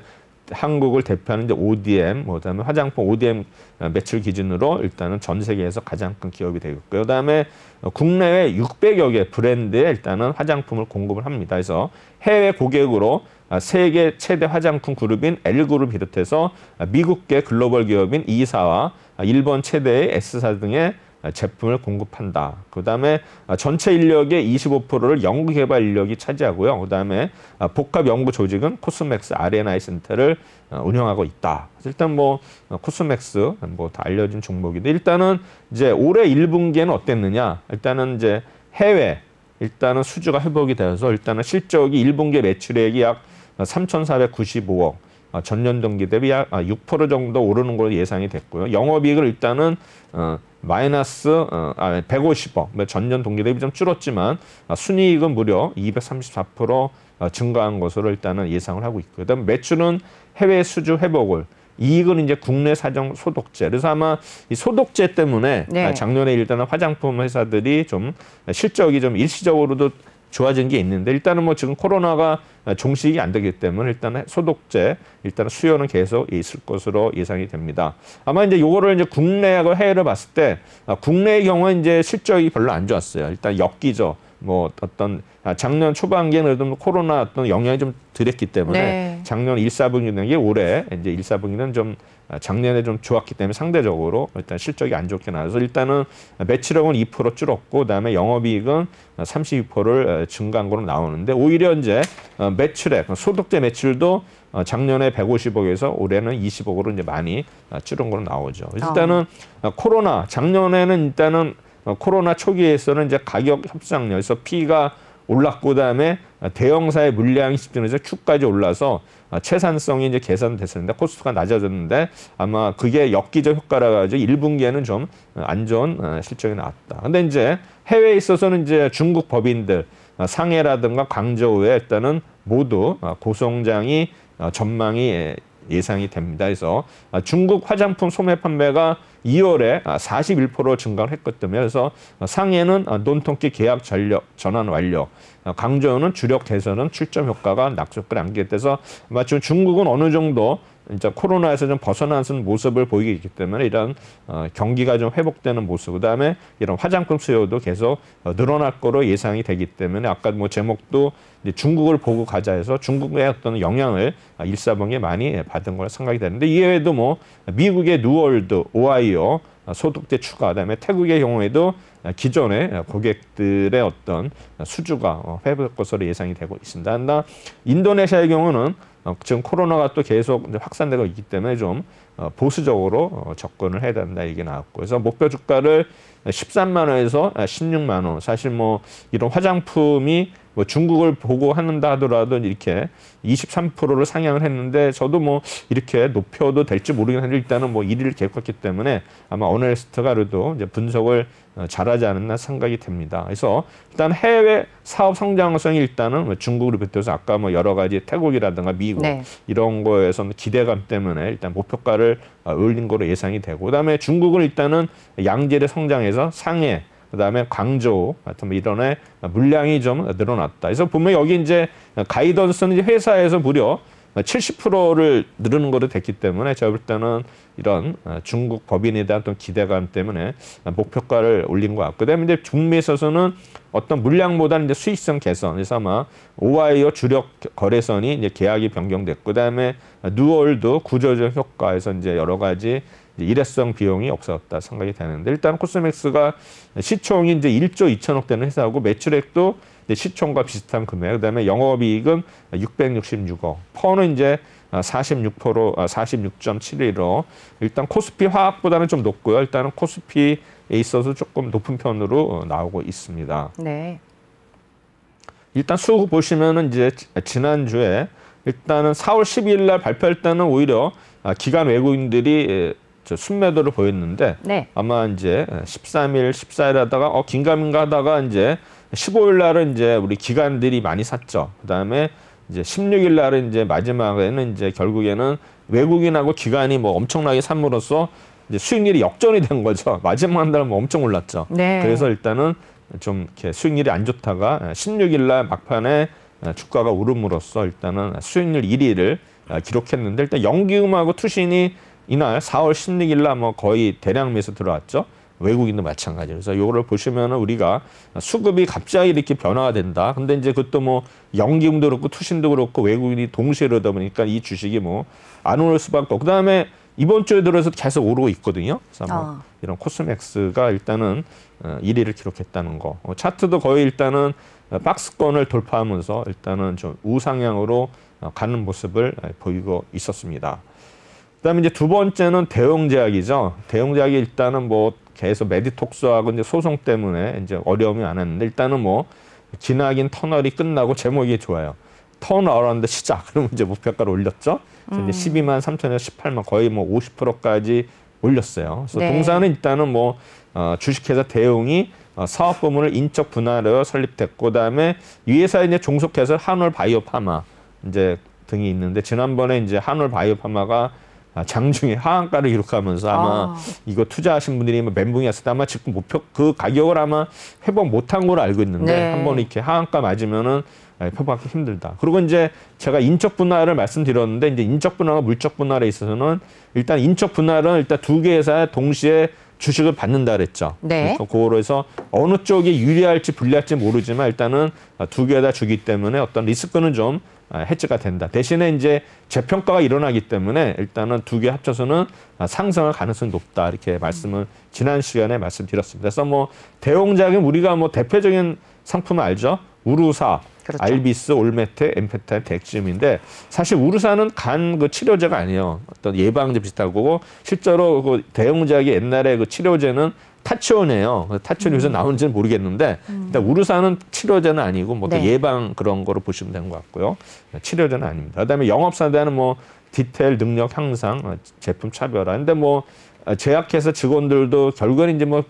한국을 대표하는 이제 ODM, 그다음에 화장품 ODM 매출 기준으로 일단은 전 세계에서 가장 큰 기업이 되겠고요. 그다음에 국내외 600여 개 브랜드에 일단은 화장품을 공급을 합니다. 그래서 해외 고객으로 세계 최대 화장품 그룹인 L그룹을 비롯해서 미국계 글로벌 기업인 E사와 일본 최대의 S사 등의 제품을 공급한다. 그다음에 전체 인력의 25%를 연구개발 인력이 차지하고요. 그다음에 복합 연구 조직은 코스맥스 R&I 센터를 운영하고 있다. 일단 뭐 코스맥스 뭐 다 알려진 종목인데 일단은 이제 올해 1분기에는 어땠느냐? 일단은 이제 해외 일단은 수주가 회복이 되어서 일단은 실적이 1분기 매출액이 약 3,495억. 전년 동기 대비 약 6% 정도 오르는 걸로 예상이 됐고요. 영업이익을 일단은 마이너스 150억, 전년 동기 대비 좀 줄었지만 순이익은 무려 234% 증가한 것으로 일단은 예상을 하고 있고요. 그다음에 매출은 해외 수주 회복을, 이익은 이제 국내 사정 소독제. 그래서 아마 이 소독제 때문에 네. 작년에 일단은 화장품 회사들이 좀 실적이 좀 일시적으로도 좋아진 게 있는데 일단은 뭐 지금 코로나가 종식이 안 되기 때문에 일단은 소독제 일단은 수요는 계속 있을 것으로 예상이 됩니다. 아마 이제 요거를 이제 국내하고 해외를 봤을 때 국내의 경우는 이제 실적이 별로 안 좋았어요. 일단 엽기죠. 뭐 어떤 작년 초반기에는 그래도 코로나 어떤 영향이 좀 덜했기 때문에 네. 작년 1사분기는 게 올해 이제 1사분기는 좀 작년에 좀 좋았기 때문에 상대적으로 일단 실적이 안 좋게 나와서 일단은 매출액은 2% 줄었고 그다음에 영업이익은 32%를 증가한 걸로 나오는데 오히려 이제 매출액 소득세 매출도 작년에 150억에서 올해는 20억으로 이제 많이 줄은 걸로 나오죠. 그래서 일단은 코로나 작년에는 일단은 코로나 초기에서는 이제 가격 협상력에서 P가 올랐고 그다음에 대형사의 물량이 집중해서 Q까지 올라서 채산성이 이제 개선됐었는데 코스트가 낮아졌는데 아마 그게 엽기적 효과라 가지고 1분기에는 좀 안 좋은 실적이 나왔다. 근데 이제 해외에 있어서는 이제 중국 법인들 상해라든가 광저우에 일단은 모두 고성장이 전망이 예상이 됩니다. 그래서 중국 화장품 소매 판매가 2월에 41% 증가를 했기 때문에 그래서 상해는 논통기 계약 전환 완료, 광저우는 주력 개선은 출점 효과가 낙폭을 남기게 돼서 마침 중국은 어느 정도 이제 코로나에서 좀 벗어나는 모습을 보이기 있기 때문에 이런 경기가 좀 회복되는 모습, 그다음에 이런 화장품 수요도 계속 늘어날 거로 예상이 되기 때문에 아까 뭐 제목도 이제 중국을 보고 가자 해서 중국의 어떤 영향을 일사분기에 많이 받은 걸로 생각이 되는데 이외에도 뭐 미국의 뉴월드, 오하이오 소득세 추가, 그다음에 태국의 경우에도 기존의 고객들의 어떤 수주가 회복될 것으로 예상이 되고 있습니다. 그러나 인도네시아의 경우는 지금 코로나가 또 계속 확산되고 있기 때문에 좀 보수적으로 접근을 해야 된다 이게 나왔고, 그래서 목표 주가를 13만 원에서 16만 원. 사실 뭐 이런 화장품이 뭐 중국을 보고 한다 하더라도 이렇게 23%를 상향을 했는데 저도 뭐 이렇게 높여도 될지 모르긴 한데 일단은 뭐 1위를 계속했기 때문에 아마 어널리스트가 그래도 이제 분석을 잘하지 않았나 생각이 됩니다. 그래서 일단 해외 사업 성장성이 일단은 중국으로 비롯해서 아까 뭐 여러 가지 태국이라든가 미국 네. 이런 거에서는 기대감 때문에 일단 목표가를 올린 거로 예상이 되고, 그다음에 중국은 일단은 양질의 성장해서 상해, 그다음에 광저우 같은 이런의 물량이 좀 늘어났다. 그래서 보면 여기 이제 가이던스는 이제 회사에서 무려 70%를 늘리는 거로 됐기 때문에 제가 볼 때는 이런 중국 법인에 대한 어떤 기대감 때문에 목표가를 올린 것 같고, 그다음에 이제 중미에 있어서는 어떤 물량보다는 이제 수익성 개선, 그래서 아마 오하이오 주력 거래선이 이제 계약이 변경됐고, 그다음에 뉴월드 구조적 효과에서 이제 여러 가지 일회성 비용이 없어졌다 생각이 되는데, 일단 코스맥스가 시총이 이제 1조 2천억 되는 회사고 매출액도 시총과 비슷한 금액, 그다음에 영업이익은 666억, 퍼는 이제 46.7%로 일단 코스피 화학보다는 좀 높고요. 일단은 코스피에 있어서 조금 높은 편으로 나오고 있습니다. 네. 일단 수급 보시면은 이제 지난주에 일단은 4월 12일 날 발표할 때는 오히려 기관 외국인들이 순매도를 보였는데 네. 아마 이제 13일, 14일 하다가 긴가민가 하다가 이제 15일 날은 이제 우리 기관들이 많이 샀죠. 그다음에 이제 16일 날은 이제 마지막에는 이제 결국에는 외국인하고 기관이 뭐 엄청나게 삼으로써 이제 수익률이 역전이 된 거죠. 마지막 한 달은 뭐 엄청 올랐죠. 네. 그래서 일단은 좀 이렇게 수익률이 안 좋다가 16일 날 막판에 주가가 오름으로써 일단은 수익률 1위를 기록했는데, 일단 연기금하고 투신이 이날 4월 16일 날 뭐 거의 대량 매수 들어왔죠. 외국인도 마찬가지로. 그래서 요거를 보시면은 우리가 수급이 갑자기 이렇게 변화가 된다. 근데 이제 그것도 뭐 연기금도 그렇고 투신도 그렇고 외국인이 동시에 이러다 보니까 이 주식이 뭐 안 오를 수밖에 없고, 그다음에 이번 주에 들어서 계속 오르고 있거든요. 그래서 뭐 이런 코스맥스가 일단은 1위를 기록했다는 거. 차트도 거의 일단은 박스권을 돌파하면서 일단은 좀 우상향으로 가는 모습을 보이고 있었습니다. 그다음에 이제 두 번째는 대웅제약이죠. 대웅제약이 일단은 뭐 계속 메디톡스하고 이제 소송 때문에 이제 어려움이 많았는데, 일단은 뭐 기나긴 터널이 끝나고 제목이 좋아요. 턴어라운드 시작. 그러면 이제 목표가를 올렸죠. 그래서 이제 12만 3천에서 18만 거의 뭐 50%까지 올렸어요. 그래서 네. 동사는 일단은 뭐 주식회사 대웅이 사업 부문을 인적 분할로 설립됐고, 그다음에 이 회사에 이제 종속해서 한올 바이오파마 이제 등이 있는데, 지난번에 이제 한올 바이오파마가 장중에 하한가를 기록하면서 아마 이거 투자하신 분들이 멘붕이 왔을 때 아마 지금 목표 그 가격을 아마 회복 못한 걸로 알고 있는데, 네. 한번 이렇게 하한가 맞으면은 회복하기 힘들다. 그리고 이제 제가 인적 분할을 말씀드렸는데, 이제 인적 분할과 물적 분할에 있어서는 일단 인적 분할은 일단 두 개 회사 동시에 주식을 받는다 그랬죠. 네. 그래서 그거로 해서 어느 쪽이 유리할지 불리할지 모르지만 일단은 두 개 다 주기 때문에 어떤 리스크는 좀 해지가 된다. 대신에 이제 재평가가 일어나기 때문에 일단은 두 개 합쳐서는 상승할 가능성이 높다. 이렇게 말씀을 지난 시간에 말씀드렸습니다. 그래서 뭐 대웅제약은 우리가 뭐 대표적인 상품을 알죠. 우루사, 그렇죠. 알비스, 올메테, 엠페타인, 덱지움인데, 사실 우루사는 간 그 치료제가 아니에요. 어떤 예방제 비슷한 거고, 실제로 그 대웅제약이 옛날에 그 치료제는 타치온이에요. 타치온이 여기서 나오는지는 모르겠는데 일단 우르사는 치료제는 아니고 뭐 네. 예방 그런 거로 보시면 되는 것 같고요. 치료제는 아닙니다. 그다음에 영업사대는 뭐 디테일 능력 향상, 제품 차별화. 근데 뭐 제약회사 직원들도 결국은 이제 뭐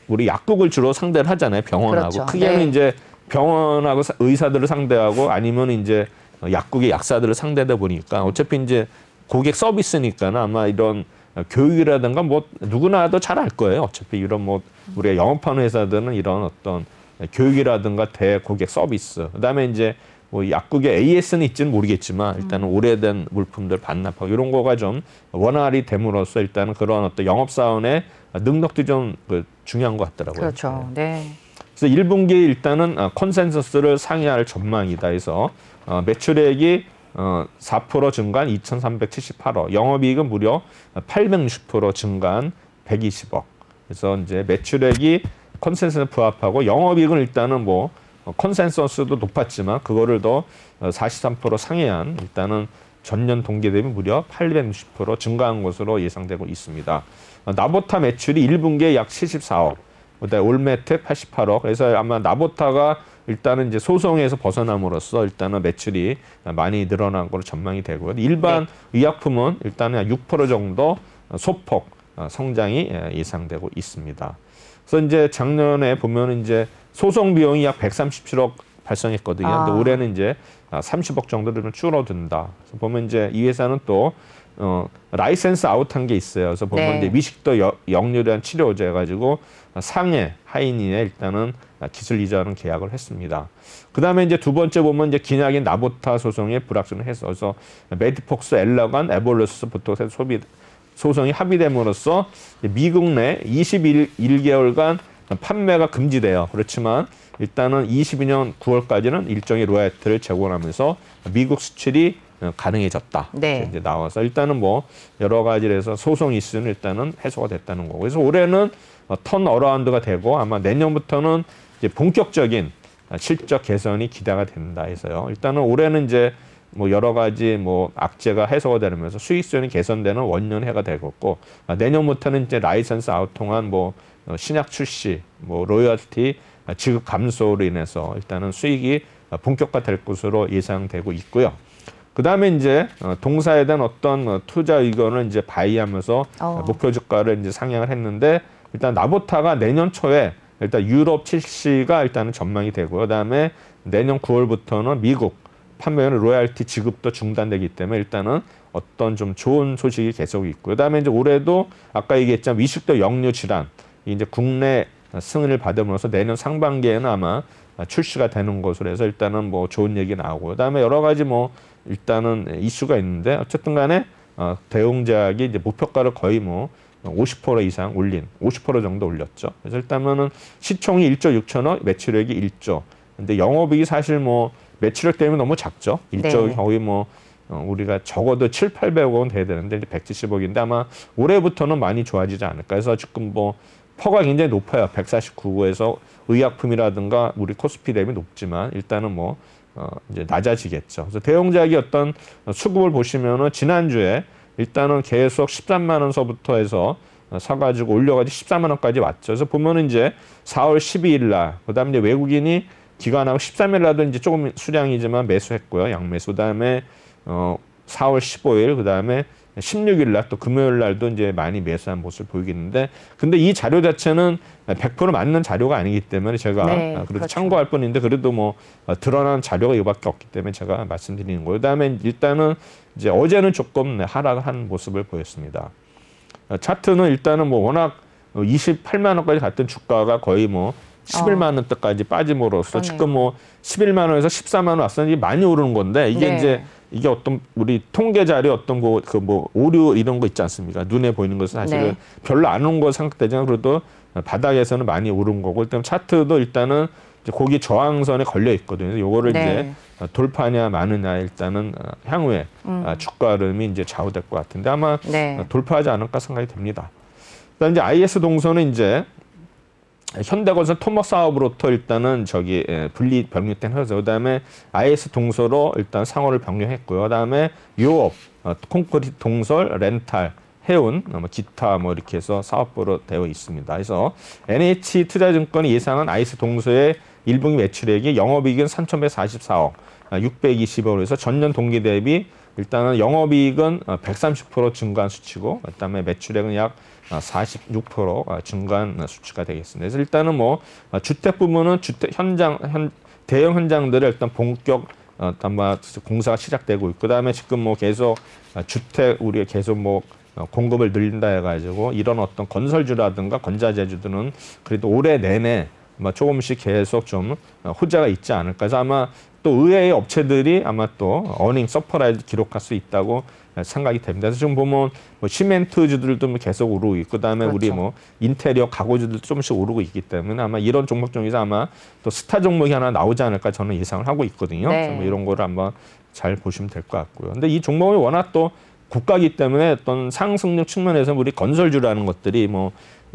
우리 약국을 주로 상대를 하잖아요. 병원하고. 그렇죠. 크게는 네. 이제 병원하고 의사들을 상대하고 아니면 이제 약국의 약사들을 상대다 보니까 어차피 이제 고객 서비스니까는 아마 이런 교육이라든가 뭐 누구나도 잘 알 거예요. 어차피 이런 뭐 우리가 영업하는 회사들은 이런 어떤 교육이라든가 대고객 서비스. 그다음에 이제 뭐 약국에 AS는 있지는 모르겠지만 일단은 오래된 물품들 반납하고 이런 거가 좀 원활히 됨으로써 일단은 그런 어떤 영업사원의 능력도 좀 중요한 것 같더라고요. 그렇죠. 네. 그래서 1분기 일단은 컨센서스를 상회할 전망이다 해서 매출액이 4% 증가한 2,378억, 영업이익은 무려 860% 증가한 120억. 그래서 이제 매출액이 컨센서스에 부합하고 영업이익은 일단은 뭐 컨센서스도 높았지만 그거를 더 43% 상회한 일단은 전년 동기 대비 무려 860% 증가한 것으로 예상되고 있습니다. 나보타 매출이 1분기에 약 74억, 그다음에 올메텍 88억. 그래서 아마 나보타가 일단은 이제 소송에서 벗어남으로써 일단은 매출이 많이 늘어난 걸로 전망이 되고요. 일반 의약품은 일단은 6% 정도 소폭 성장이 예상되고 있습니다. 그래서 이제 작년에 보면 이제 소송 비용이 약 137억 발생했거든요. 근데 올해는 이제 30억 정도는 줄어든다. 그래서 보면 이제 이 회사는 또 라이센스 아웃한 게 있어요. 그래서 보면 이제 미식도 역류한 치료제 가지고 상해 하이닌에 일단은 기술 이전하는 계약을 했습니다. 그다음에 이제 두 번째 보면 이제 기약인 나보타 소송의 불확실을 해서 그래서 메디폭스, 엘러간, 에볼루스 보톡스 소송이 합의됨으로써 미국 내 21개월간 판매가 금지돼요. 그렇지만 일단은 22년 9월까지는 일정의 로얄티를 제공하면서 미국 수출이 가능해졌다. 네. 이제 나와서 일단은 뭐 여러 가지로 해서 소송 이슈는 일단은 해소가 됐다는 거고. 그래서 올해는 턴 어라운드가 되고 아마 내년부터는 이제 본격적인 실적 개선이 기대가 된다 해서요. 일단은 올해는 이제 뭐 여러 가지 뭐 악재가 해소가 되면서 수익성이 개선되는 원년해가 되겠고 내년부터는 이제 라이선스 아웃 통한 뭐 신약 출시, 뭐 로열티 지급 감소로 인해서 일단은 수익이 본격화될 것으로 예상되고 있고요. 그 다음에 이제 동사에 대한 어떤 투자 의견을 이제 바이하면서 목표 주가를 이제 상향을 했는데 일단 나보타가 내년 초에 일단 유럽 출시가 일단은 전망이 되고요. 그다음에 내년 9월부터는 미국 판매는 로얄티 지급도 중단되기 때문에 일단은 어떤 좀 좋은 소식이 계속 있고요. 그다음에 이제 올해도 아까 얘기했지만 미식도 역류 질환 이제 국내 승인을 받으면서 내년 상반기에는 아마 출시가 되는 것으로 해서 일단은 뭐 좋은 얘기 나오고 그다음에 여러 가지 뭐 일단은 이슈가 있는데 어쨌든 간에 대웅제약이 이제 목표가를 거의 뭐 50% 이상 올린 50% 정도 올렸죠. 그래서 일단은 시총이 1조 6천억, 매출액이 1조. 근데 영업이익이 사실 뭐 매출액 때문에 너무 작죠. 1조 거의 뭐 우리가 적어도 700~800억 원 돼야 되는데 이제 170억인데 아마 올해부터는 많이 좋아지지 않을까. 그래서 지금 뭐 퍼가 굉장히 높아요. 149에서 의약품이라든가 우리 코스피 대비 높지만 일단은 뭐 이제 낮아지겠죠. 그래서 대웅제약이 어떤 수급을 보시면은 지난주에 일단은 계속 13만 원서부터 해서 사가지고 올려가지고 14만 원까지 왔죠. 그래서 보면은 이제 4월 12일 날, 그다음에 이제 외국인이 기관하고 13일 날도 이제 조금 수량이지만 매수했고요. 양매수. 그다음에 4월 15일, 그다음에 16일 날 또 금요일 날도 이제 많이 매수한 모습을 보이겠는데, 근데 이 자료 자체는 100% 맞는 자료가 아니기 때문에 제가 그래도 그렇죠. 참고할 뿐인데 그래도 뭐 드러난 자료가 이거밖에 없기 때문에 제가 말씀드리는 거예요. 그다음에 일단은 이제 어제는 조금 하락한 모습을 보였습니다. 차트는 일단은 뭐 워낙 28만 원까지 갔던 주가가 거의 뭐 11만 원대까지 빠짐으로써 그러네요. 지금 뭐 11만 원에서 14만 원 왔으니 많이 오르는 건데 이게 이제 이게 어떤 우리 통계 자료 어떤 뭐 오류 이런 거 있지 않습니까? 눈에 보이는 것은 사실은 별로 안 오른 거 생각되지만 그래도 바닥에서는 많이 오른 거고 일단 차트도 일단은 이제 거기 저항선에 걸려 있거든요. 요거를 이제 돌파냐 마느냐 일단은 향후에 주가 흐름이 이제 좌우될 것 같은데 아마 돌파하지 않을까 생각이 듭니다. 그다음 이제 IS 동서는 이제 현대건설 토목 사업으로부터 일단은 분리 병력된 회사, 그다음에 IS 동서로 일단 상호를 병력했고요. 그다음에 유업, 콘크리트 동설, 렌탈, 해운 기타 뭐 이렇게 해서 사업부로 되어 있습니다. 그래서 NH투자증권이 예상한 아이스 동서의 1분기 매출액이 영업이익은 3,144억, 620억에서 전년 동기 대비 일단은 영업이익은 130% 증가한 수치고, 그다음에 매출액은 약 46% 증가한 수치가 되겠습니다. 그래서 일단은 뭐 주택 부문은 주택 대형 현장들의 일단 본격 아마 공사가 시작되고 있고, 그다음에 지금 뭐 계속 주택 우리가 계속 뭐 공급을 늘린다 해가지고 이런 어떤 건설주라든가 건자재주들은 그래도 올해 내내 조금씩 계속 좀 호재가 있지 않을까. 그래서 아마 또 의외의 업체들이 아마 또 어닝 서프라이즈 기록할 수 있다고 생각이 됩니다. 그래서 지금 보면 뭐 시멘트주들도 계속 오르고 있고, 그다음에 그렇죠. 우리 뭐 인테리어 가구주들도 조금씩 오르고 있기 때문에 아마 이런 종목 중에서 아마 또 스타 종목이 하나 나오지 않을까 저는 예상을 하고 있거든요. 네. 그래서 뭐 이런 거를 한번 잘 보시면 될 것 같고요. 근데 이 종목이 워낙 또 고가이기 때문에 어떤 상승력 측면에서 우리 건설주라는 것들이 뭐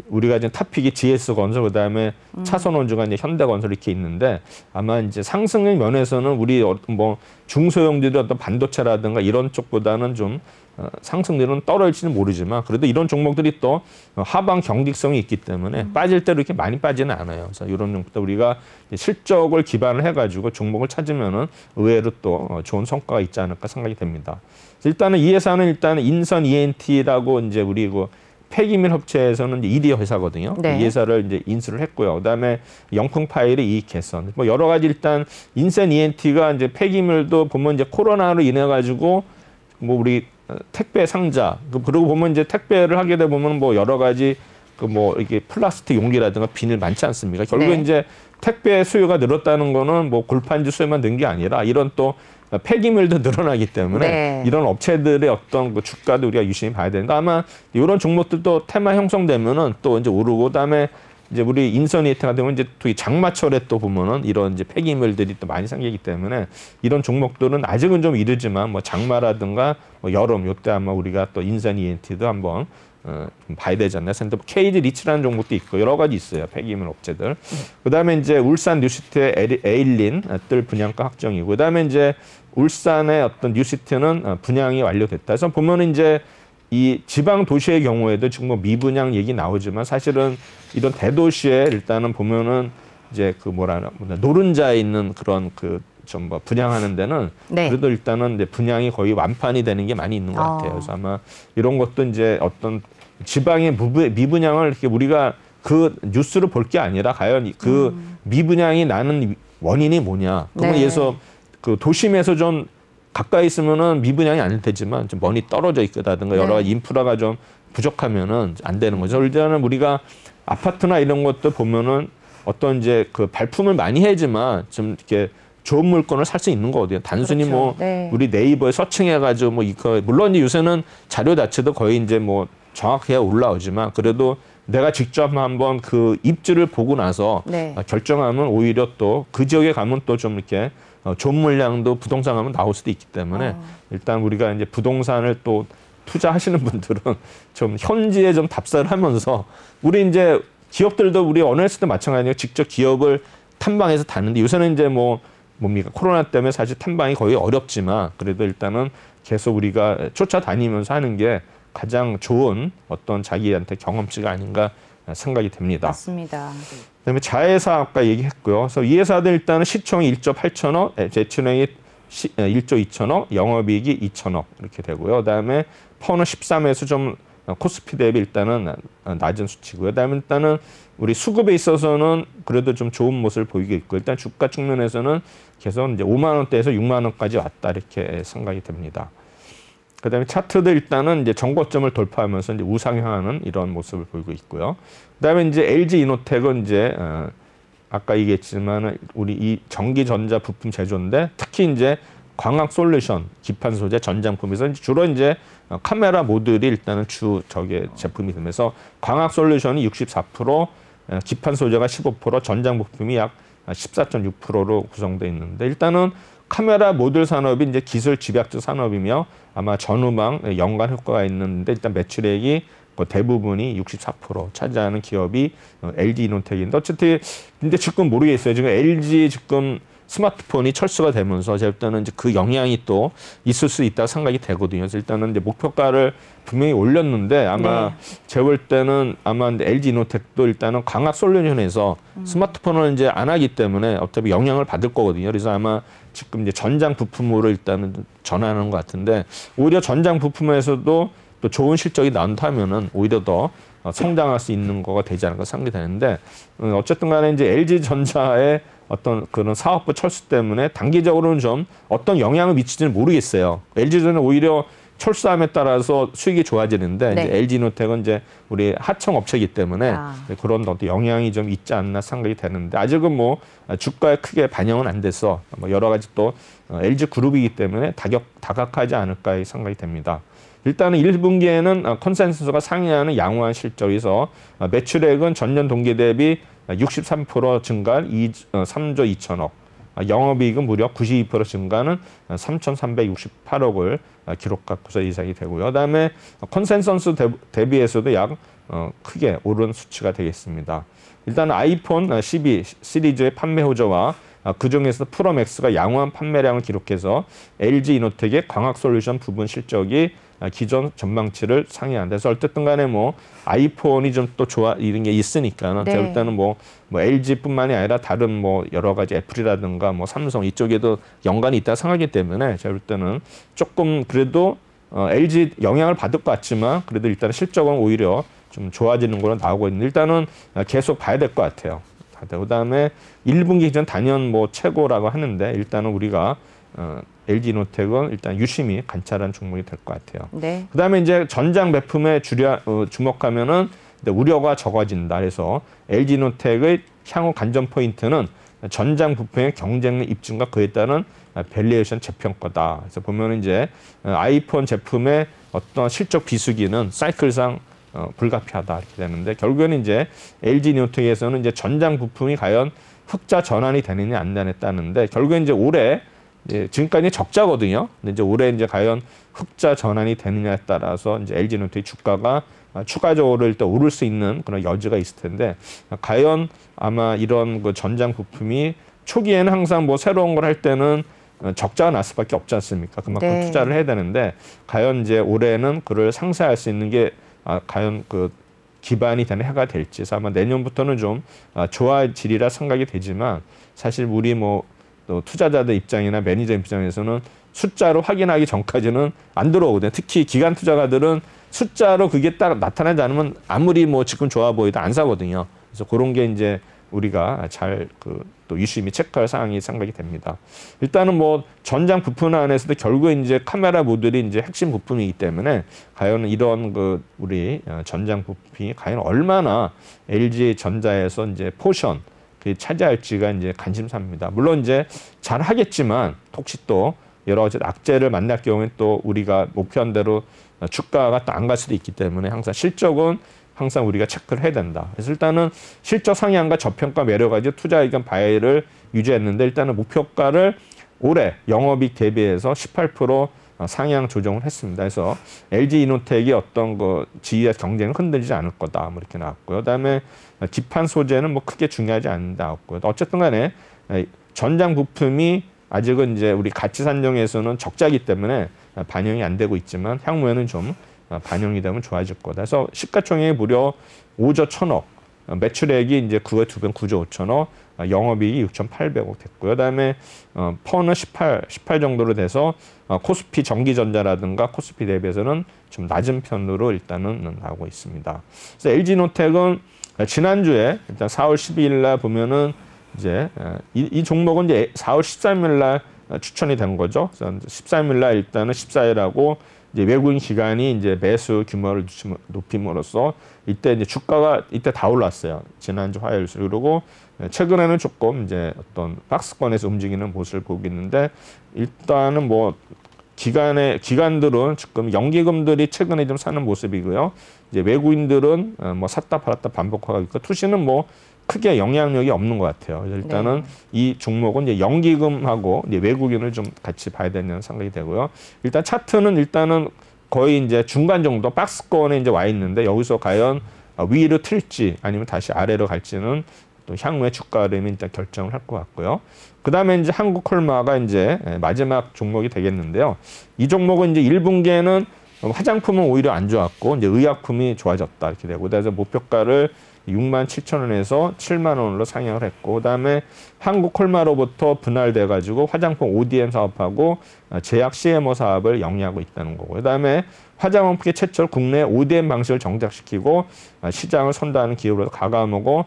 우리가 지금 탑픽이 GS건설, 그다음에 차선원주가 이제 현대건설 이렇게 있는데, 아마 이제 상승력 면에서는 우리 뭐 중소형주들 어떤 반도체라든가 이런 쪽보다는 좀 상승률은 떨어질지는 모르지만, 그래도 이런 종목들이 또 하방 경직성이 있기 때문에 빠질 때로 이렇게 많이 빠지는 않아요. 그래서 이런 종목도 우리가 실적을 기반을 해가지고 종목을 찾으면은 의외로 또 좋은 성과가 있지 않을까 생각이 됩니다. 일단은 이 회사는 일단 인선 ENT라고 이제 우리 그 폐기물 업체에서는 이제 1위 회사거든요. 네. 이 회사를 이제 인수를 했고요. 그다음에 영풍 파일의 이익 개선, 뭐 여러 가지 일단 인선 ENT가 이제 폐기물도 보면 이제 코로나로 인해 가지고 뭐 우리 택배 상자, 그리고 보면 이제 택배를 하게 돼 보면 뭐 여러 가지 그 뭐 이게 플라스틱 용기라든가 비닐 많지 않습니까? 결국에 네. 이제 택배 수요가 늘었다는 거는 뭐 골판지 수요만 는 게 아니라 이런 또 폐기물도 늘어나기 때문에 네. 이런 업체들의 어떤 그 주가도 우리가 유심히 봐야 되는데, 아마 이런 종목들도 테마 형성되면은 또 이제 오르고, 그다음에 이제 우리 인선이트가 되면 이제 또 이 장마철에 또 보면은 이런 이제 폐기물들이 또 많이 생기기 때문에 이런 종목들은 아직은 좀 이르지만 뭐 장마라든가 뭐 여름 요때 아마 우리가 또 인선 ENT도 한번 좀 봐야 되지 않나. 그래서 KG 리츠라는 종목도 있고 여러 가지 있어요. 폐기물 업체들. 그다음에 이제 울산 뉴시트의 에일린 뜰 분양가 확정이고, 그다음에 이제 울산의 어떤 뉴시트는 분양이 완료됐다. 그래서 보면은 이제 이 지방 도시의 경우에도 지금 뭐 미분양 얘기 나오지만 사실은 이런 대도시에 일단은 보면은 이제 그 노른자에 있는 그런 그 좀 뭐 분양하는 데는 네. 그래도 일단은 이제 분양이 거의 완판이 되는 게 많이 있는 것 같아요. 그래서 아마 이런 것도 이제 어떤 지방의 미분양을 이렇게 우리가 그 뉴스를 볼 게 아니라 과연 그 미분양이 나는 원인이 뭐냐. 그거에 네. 의해서 그 도심에서 좀 가까이 있으면은 미분양이 아닐 테지만 좀 멀리 떨어져 있다든가 여러 가지 인프라가 좀 부족하면은 안 되는 거죠. 일단은 우리가 아파트나 이런 것도 보면은 어떤 이제 그 발품을 많이 해야지만 좀 이렇게 좋은 물건을 살 수 있는 거거든요. 단순히 그렇죠. 뭐 네. 우리 네이버에 서칭해가지고 뭐 이거 물론 이제 요새는 자료 자체도 거의 이제 뭐 정확하게 올라오지만 그래도 내가 직접 한번 그 입지를 보고 나서 네. 결정하면 오히려 또 그 지역에 가면 또 좀 이렇게 좋은 물량도 부동산 가면 나올 수도 있기 때문에 일단 우리가 이제 부동산을 또 투자하시는 분들은 좀 현지에 좀 답사를 하면서 우리 이제 기업들도 우리 어느 했을 때 마찬가지예요. 직접 기업을 탐방해서 다는데 요새는 이제 뭐 뭡니까 코로나 때문에 사실 탐방이 거의 어렵지만 그래도 일단은 계속 우리가 쫓아다니면서 하는 게 가장 좋은 어떤 자기한테 경험치가 아닌가 생각이 됩니다. 맞습니다. 그다음에 자회사 아까 얘기했고요. 그래서 이 회사들 일단은 시총이 1조 8천억, 재춘행이 1조 2천억, 영업이익이 2천억 이렇게 되고요. 그다음에 퍼는 13에서 좀 코스피 대비 일단은 낮은 수치고요. 그다음에 일단은 우리 수급에 있어서는 그래도 좀 좋은 모습을 보이고 있고 일단 주가 측면에서는 계속 이제 5만 원대에서 6만 원까지 왔다 이렇게 생각이 됩니다. 그다음에 차트도 일단은 이제 정고점을 돌파하면서 이제 우상향하는 이런 모습을 보이고 있고요. 그다음에 이제 LG 이노텍은 이제 아까 얘기했지만 우리 이 전기전자 부품 제조인데 특히 이제 광학 솔루션 기판 소재 전장품에서 주로 이제 카메라 모듈이 일단은 주 제품이 되면서 광학 솔루션이 64%, 기판 소재가 15%, 전장 부품이 약 14.6%로 구성되어 있는데 일단은 카메라 모듈 산업이 이제 기술 집약적 산업이며 아마 전후방 연관 효과가 있는데 일단 매출액이 대부분이 64% 차지하는 기업이 LG 이노텍인데 어쨌든 근데 지금 모르겠어요. 지금 LG 지금 스마트폰이 철수가 되면서 제가 일단은 이제 그 영향이 또 있을 수 있다고 생각이 되거든요. 그래서 일단은 이제 목표가를 분명히 올렸는데 아마 제가 볼 때는 아마 LG이노텍도 일단은 광학 솔루션에서 스마트폰을 이제 안 하기 때문에 어차피 영향을 받을 거거든요. 그래서 아마 지금 이제 전장 부품으로 일단은 전환하는 것 같은데 오히려 전장 부품에서도 또 좋은 실적이 나온다면은 오히려 더 성장할 수 있는 거가 되지 않을까 생각이 되는데 어쨌든 간에 이제 LG전자의 어떤 그런 사업부 철수 때문에 단기적으로는 좀 어떤 영향을 미치지는 모르겠어요. LG전자는 오히려 철수함에 따라서 수익이 좋아지는데 네. 이제 LG노텍은 이제 우리 하청 업체이기 때문에 그런 어떤 영향이 좀 있지 않나 생각이 되는데 아직은 뭐 주가에 크게 반영은 안 돼서 뭐 여러 가지 또 LG 그룹이기 때문에 다각하지 않을까 생각이 됩니다. 일단은 1분기에는 컨센서스가 상회하는 양호한 실적에서 매출액은 전년 동기 대비 63% 증가한 3조 2천억, 영업이익은 무려 92% 증가하는 3,368억을 기록하고서 이상이 되고요. 그다음에 컨센서스 대비해서도 약 크게 오른 수치가 되겠습니다. 일단 아이폰 12 시리즈의 판매 호조와 그중에서 프로맥스가 양호한 판매량을 기록해서 LG이노텍의 광학솔루션 부분 실적이 기존 전망치를 상회한다. 그래서 어쨌든 간에 뭐 아이폰이 좀 또 좋아 이런 게 있으니까 제가 볼 때는 뭐 LG뿐만이 아니라 다른 뭐 여러 가지 애플이라든가 뭐 삼성 이쪽에도 연관이 있다 생각하기 때문에 제가 볼 때는 조금 그래도 LG 영향을 받을 것 같지만 그래도 일단 실적은 오히려 좀 좋아지는 거로 나오고 있는데 일단은 계속 봐야 될 것 같아요. 그다음에 1분기 기준 단연 뭐 최고라고 하는데 일단은 우리가 LG이노텍은 일단 유심히 관찰한 종목이 될 것 같아요. 네. 그다음에 이제 전장 제품에 주목하면은 우려가 적어진다. 그래서 LG이노텍의 향후 관전 포인트는 전장 부품의 경쟁력 입증과 그에 따른 밸류에이션 재평가다. 그래서 보면 이제 아이폰 제품의 어떤 실적 비수기는 사이클상 불가피하다 이렇게 되는데 결국에는 이제 LG이노텍에서는 이제 전장 부품이 과연 흑자 전환이 되느냐 안 되느냐에 결국엔 이제 올해 지금까지 적자거든요. 근데 이제 올해 이제 과연 흑자 전환이 되느냐에 따라서 이제 LG이노텍 주가가 추가적으로 일단 오를 수 있는 그런 여지가 있을 텐데 과연 아마 이런 그 전장 부품이 초기에는 항상 뭐 새로운 걸 할 때는 적자가 날 수밖에 없지 않습니까? 그만큼 투자를 해야 되는데 과연 이제 올해는 그를 상쇄할 수 있는 게 과연 그 기반이 되는 해가 될지. 그래서 아마 내년부터는 좀 좋아지리라 생각이 되지만 사실 우리 뭐 또 투자자들 입장이나 매니저 입장에서는 숫자로 확인하기 전까지는 안 들어오거든요. 특히 기관 투자가들은 숫자로 그게 딱 나타나지 않으면 아무리 뭐 지금 좋아 보여도 안 사거든요. 그래서 그런 게 이제 우리가 잘 또 유심히 체크할 사항이 생각이 됩니다. 일단은 뭐 전장 부품 안에서도 결국에 이제 카메라 모듈이 이제 핵심 부품이기 때문에 과연 이런 그 우리 전장 부품이 과연 얼마나 LG 전자에서 이제 포션 차지할지가 이제 관심사입니다. 물론 이제 잘 하겠지만 혹시 또 여러 가지 악재를 만날 경우에 또 우리가 목표한 대로 주가가 또 안 갈 수도 있기 때문에 항상 실적은 항상 우리가 체크를 해야 된다. 그래서 일단은 실적 상향과 저평가 매력 가지고 투자 의견 바이를 유지했는데 일단은 목표가를 올해 영업이익 대비해서 18% 상향 조정을 했습니다. 그래서 LG이노텍이 어떤 그 지위와 경쟁을 흔들리지 않을 거다. 뭐 이렇게 나왔고요. 그다음에 기판 소재는 뭐 크게 중요하지 않는다 나왔고요. 어쨌든 간에 전장 부품이 아직은 이제 우리 가치 산정에서는 적자이기 때문에 반영이 안 되고 있지만 향후에는 좀 반영이 되면 좋아질 거다. 그래서 시가총액이 무려 5조 1천억, 매출액이 이제 9의 2배 9조 5천억, 영업이익이 6,800억 됐고요. 그다음에 펀은 18 정도로 돼서 코스피 전기전자라든가 코스피 대비해서는 좀 낮은 편으로 일단은 나오고 있습니다. 그래서 LG이노텍은 지난주에 일단 4월 12일 날 보면은 이제 이 종목은 이제 4월 13일 날 추천이 된 거죠. 그래서 13일 날 일단은 14일하고 이제 외국인 기관이 이제 매수 규모를 높임으로써 이때 이제 주가가 이때 다 올랐어요. 지난주 화요일. 그리고 최근에는 조금 이제 어떤 박스권에서 움직이는 모습을 보고 있는데 일단은 뭐 기관들은 지금 연기금들이 최근에 좀 사는 모습이고요. 이제 외국인들은 뭐 샀다 팔았다 반복하고 있고 투시는 뭐 크게 영향력이 없는 것 같아요. 그래서 일단은 이 종목은 이제 연기금하고 이제 외국인을 좀 같이 봐야 되는 생각이 되고요. 일단 차트는 일단은 거의 이제 중간 정도 박스권에 이제 와 있는데 여기서 과연 위로 틀지 아니면 다시 아래로 갈지는 또 향후의 주가 흐름이 일단 결정을 할 것 같고요. 그다음에 이제 한국콜마가 이제 마지막 종목이 되겠는데요. 이 종목은 이제 1분기에는 화장품은 오히려 안 좋았고 이제 의약품이 좋아졌다 이렇게 되고, 그래서 목표가를 67,000원에서 7만 원으로 상향을 했고, 그다음에 한국콜마로부터 분할돼 가지고 화장품 ODM 사업하고 제약 CMO 사업을 영위하고 있다는 거고, 그다음에 화장품계 최초로 국내 ODM 방식을 정착시키고 시장을 선도하는 기업으로 가감하고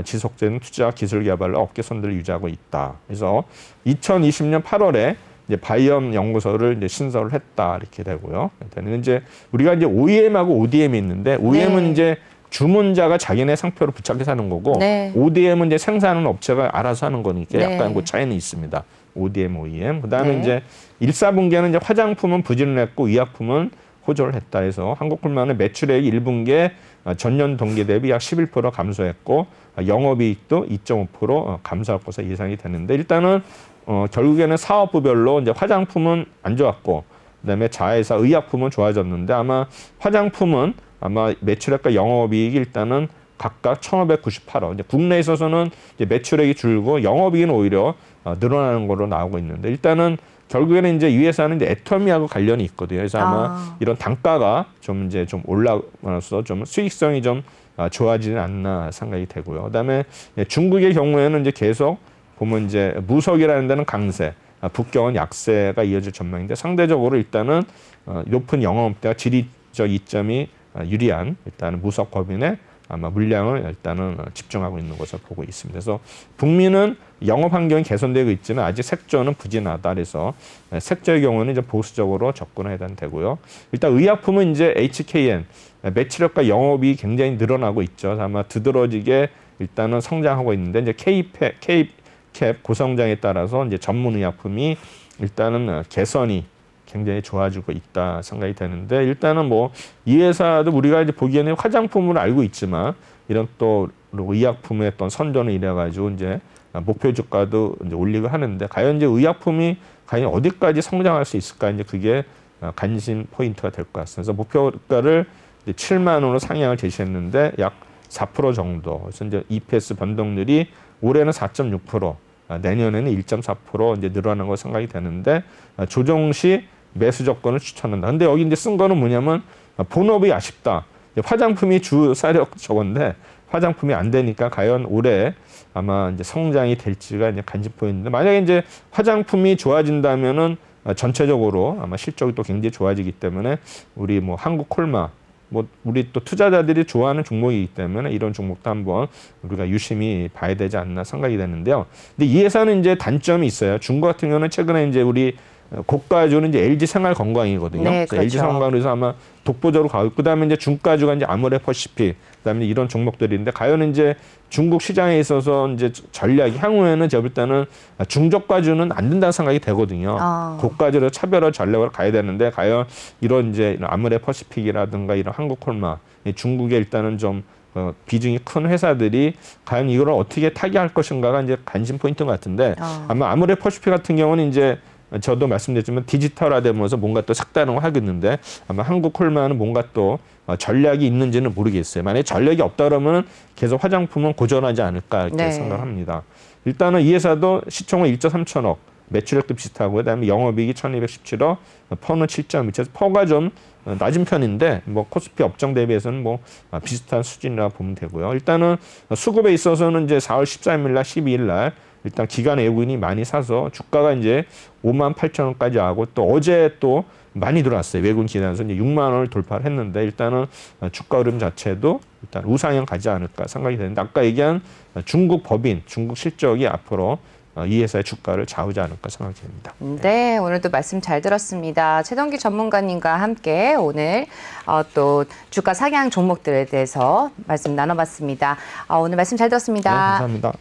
지속적인 투자 기술 개발로 업계 선두를 유지하고 있다. 그래서 2020년 8월에 이제 바이옴 연구소를 이제 신설을 했다 이렇게 되고요. 이제 우리가 이제 OEM하고 ODM이 있는데, OEM은 네. 이제 주문자가 자기네 상표를 부착해서 하는 거고, 네. ODM은 이제 생산하는 업체가 알아서 하는 거니까 네. 약간 그 차이는 있습니다. ODM, OEM. 그다음에 네. 이제 1사분기에는 이제 화장품은 부진을 했고 의약품은 호조를 했다 해서 한국콜마는 매출액이 1분기에 전년 동기 대비 약 11% 감소했고 영업이익도 2.5% 감소할 것으로 예상이 되는데, 일단은 결국에는 사업부별로 이제 화장품은 안 좋았고 그다음에 자회사 의약품은 좋아졌는데, 아마 화장품은 아마 매출액과 영업이익이 일단은 각각 1,598억. 이제 국내에 있어서는 이제 매출액이 줄고 영업이익은 오히려 늘어나는 걸로 나오고 있는데, 일단은 결국에는 이제 이 회사는 이제 애터미하고 관련이 있거든요. 그래서 아마 이런 단가가 좀 이제 좀 올라가서 좀 수익성이 좀 좋아지지 않나 생각이 되고요. 그다음에 중국의 경우에는 이제 계속 보면 이제 무석이라는 데는 강세, 북경은 약세가 이어질 전망인데, 상대적으로 일단은 높은 영업대와 지리적 이점이 유리한 일단은 무석 법인의 아마 물량을 일단은 집중하고 있는 것으로 보고 있습니다. 그래서 북미는 영업 환경이 개선되고 있지만 아직 색조는 부진하다. 그래서 색조의 경우는 이제 보수적으로 접근해야 되고요. 일단 의약품은 이제 HKN 매출액과 영업이 굉장히 늘어나고 있죠. 아마 두드러지게 일단은 성장하고 있는데, 이제 K캡 고성장에 따라서 이제 전문 의약품이 일단은 개선이 굉장히 좋아지고 있다 생각이 되는데, 일단은 뭐 이 회사도 우리가 이제 보기에는 화장품으로 알고 있지만 이런 또 의약품의 어떤 선전을 이래 가지고 이제 목표 주가도 이제 올리고 하는데, 과연 이제 의약품이 과연 어디까지 성장할 수 있을까, 이제 그게 관심 포인트가 될 것 같습니다. 그래서 목표가를 7만 원으로 상향을 제시했는데 약 4% 정도. 그래서 이제 EPS 변동률이 올해는 4.6%, 내년에는 1.4% 이제 늘어나는 거 생각이 되는데, 조정 시 매수 조건을 추천한다. 근데 여기 이제 쓴 거는 뭐냐면 본업이 아쉽다. 화장품이 주 사력 저건데 화장품이 안 되니까 과연 올해 아마 이제 성장이 될지가 이제 관심 포인트인데, 만약에 이제 화장품이 좋아진다면은 전체적으로 아마 실적이 또 굉장히 좋아지기 때문에 우리 뭐 한국콜마 뭐 우리 또 투자자들이 좋아하는 종목이기 때문에 이런 종목도 한번 우리가 유심히 봐야 되지 않나 생각이 되는데요. 근데 이 회사는 이제 단점이 있어요. 중국 같은 경우는 최근에 이제 우리 고가주는 이제 LG 생활건강이거든요. 네, 그렇죠. LG 생활건강에서 아마 독보적으로 가고, 그다음에 이제 중가주가 이제 아모레퍼시픽, 그다음에 이런 종목들인데, 과연 이제 중국 시장에 있어서 이제 전략이 향후에는 제가 볼 때는 중저가주는 안 된다는 생각이 되거든요. 고가주로 차별화 전략을 가야 되는데, 과연 이런 이제 아모레퍼시픽이라든가 이런 한국콜마, 중국에 일단은 좀 비중이 큰 회사들이 과연 이걸 어떻게 타개할 것인가가 이제 관심 포인트인 것 같은데, 아마 아모레퍼시픽 같은 경우는 이제 저도 말씀드렸지만 디지털화되면서 뭔가 또 색다른 거 하겠는데, 아마 한국콜마는 뭔가 또 전략이 있는지는 모르겠어요. 만약에 전략이 없다 그러면 계속 화장품은 고전하지 않을까 이렇게 네. 생각합니다. 일단은 이 회사도 시총은 1.3천억, 매출액도 비슷하고, 그다음에 영업이익이 1,217억, 퍼는 7.2. 퍼가 좀 낮은 편인데 뭐 코스피 업종 대비해서는 뭐 비슷한 수준이라 보면 되고요. 일단은 수급에 있어서는 이제 4월 13일 날, 12일 날 일단 기관 외국인이 많이 사서 주가가 이제 58,000원까지 하고, 또 어제 또 많이 들어왔어요. 외국인 기관에서 이제 6만 원을 돌파를 했는데, 일단은 주가 흐름 자체도 일단 우상향 가지 않을까 생각이 되는데, 아까 얘기한 중국 법인, 중국 실적이 앞으로 이 회사의 주가를 좌우하지 않을까 생각이 됩니다. 네, 오늘도 말씀 잘 들었습니다. 최동기 전문가님과 함께 오늘 또 주가 상향 종목들에 대해서 말씀 나눠봤습니다. 오늘 말씀 잘 들었습니다. 네, 감사합니다.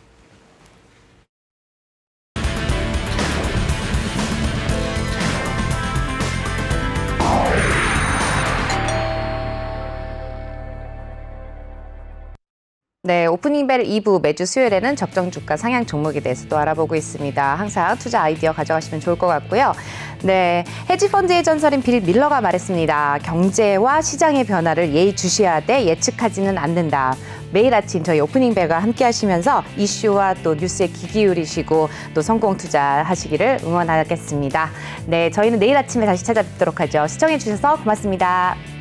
네, 오프닝 벨 2부 매주 수요일에는 적정 주가 상향 종목에 대해서 또 알아보고 있습니다. 항상 투자 아이디어 가져가시면 좋을 것 같고요. 네, 헤지펀드의 전설인 빌 밀러가 말했습니다. 경제와 시장의 변화를 예의주시하되 예측하지는 않는다. 매일 아침 저희 오프닝 벨과 함께 하시면서 이슈와 또 뉴스에 귀 기울이시고 또 성공 투자하시기를 응원하겠습니다. 네, 저희는 내일 아침에 다시 찾아뵙도록 하죠. 시청해 주셔서 고맙습니다.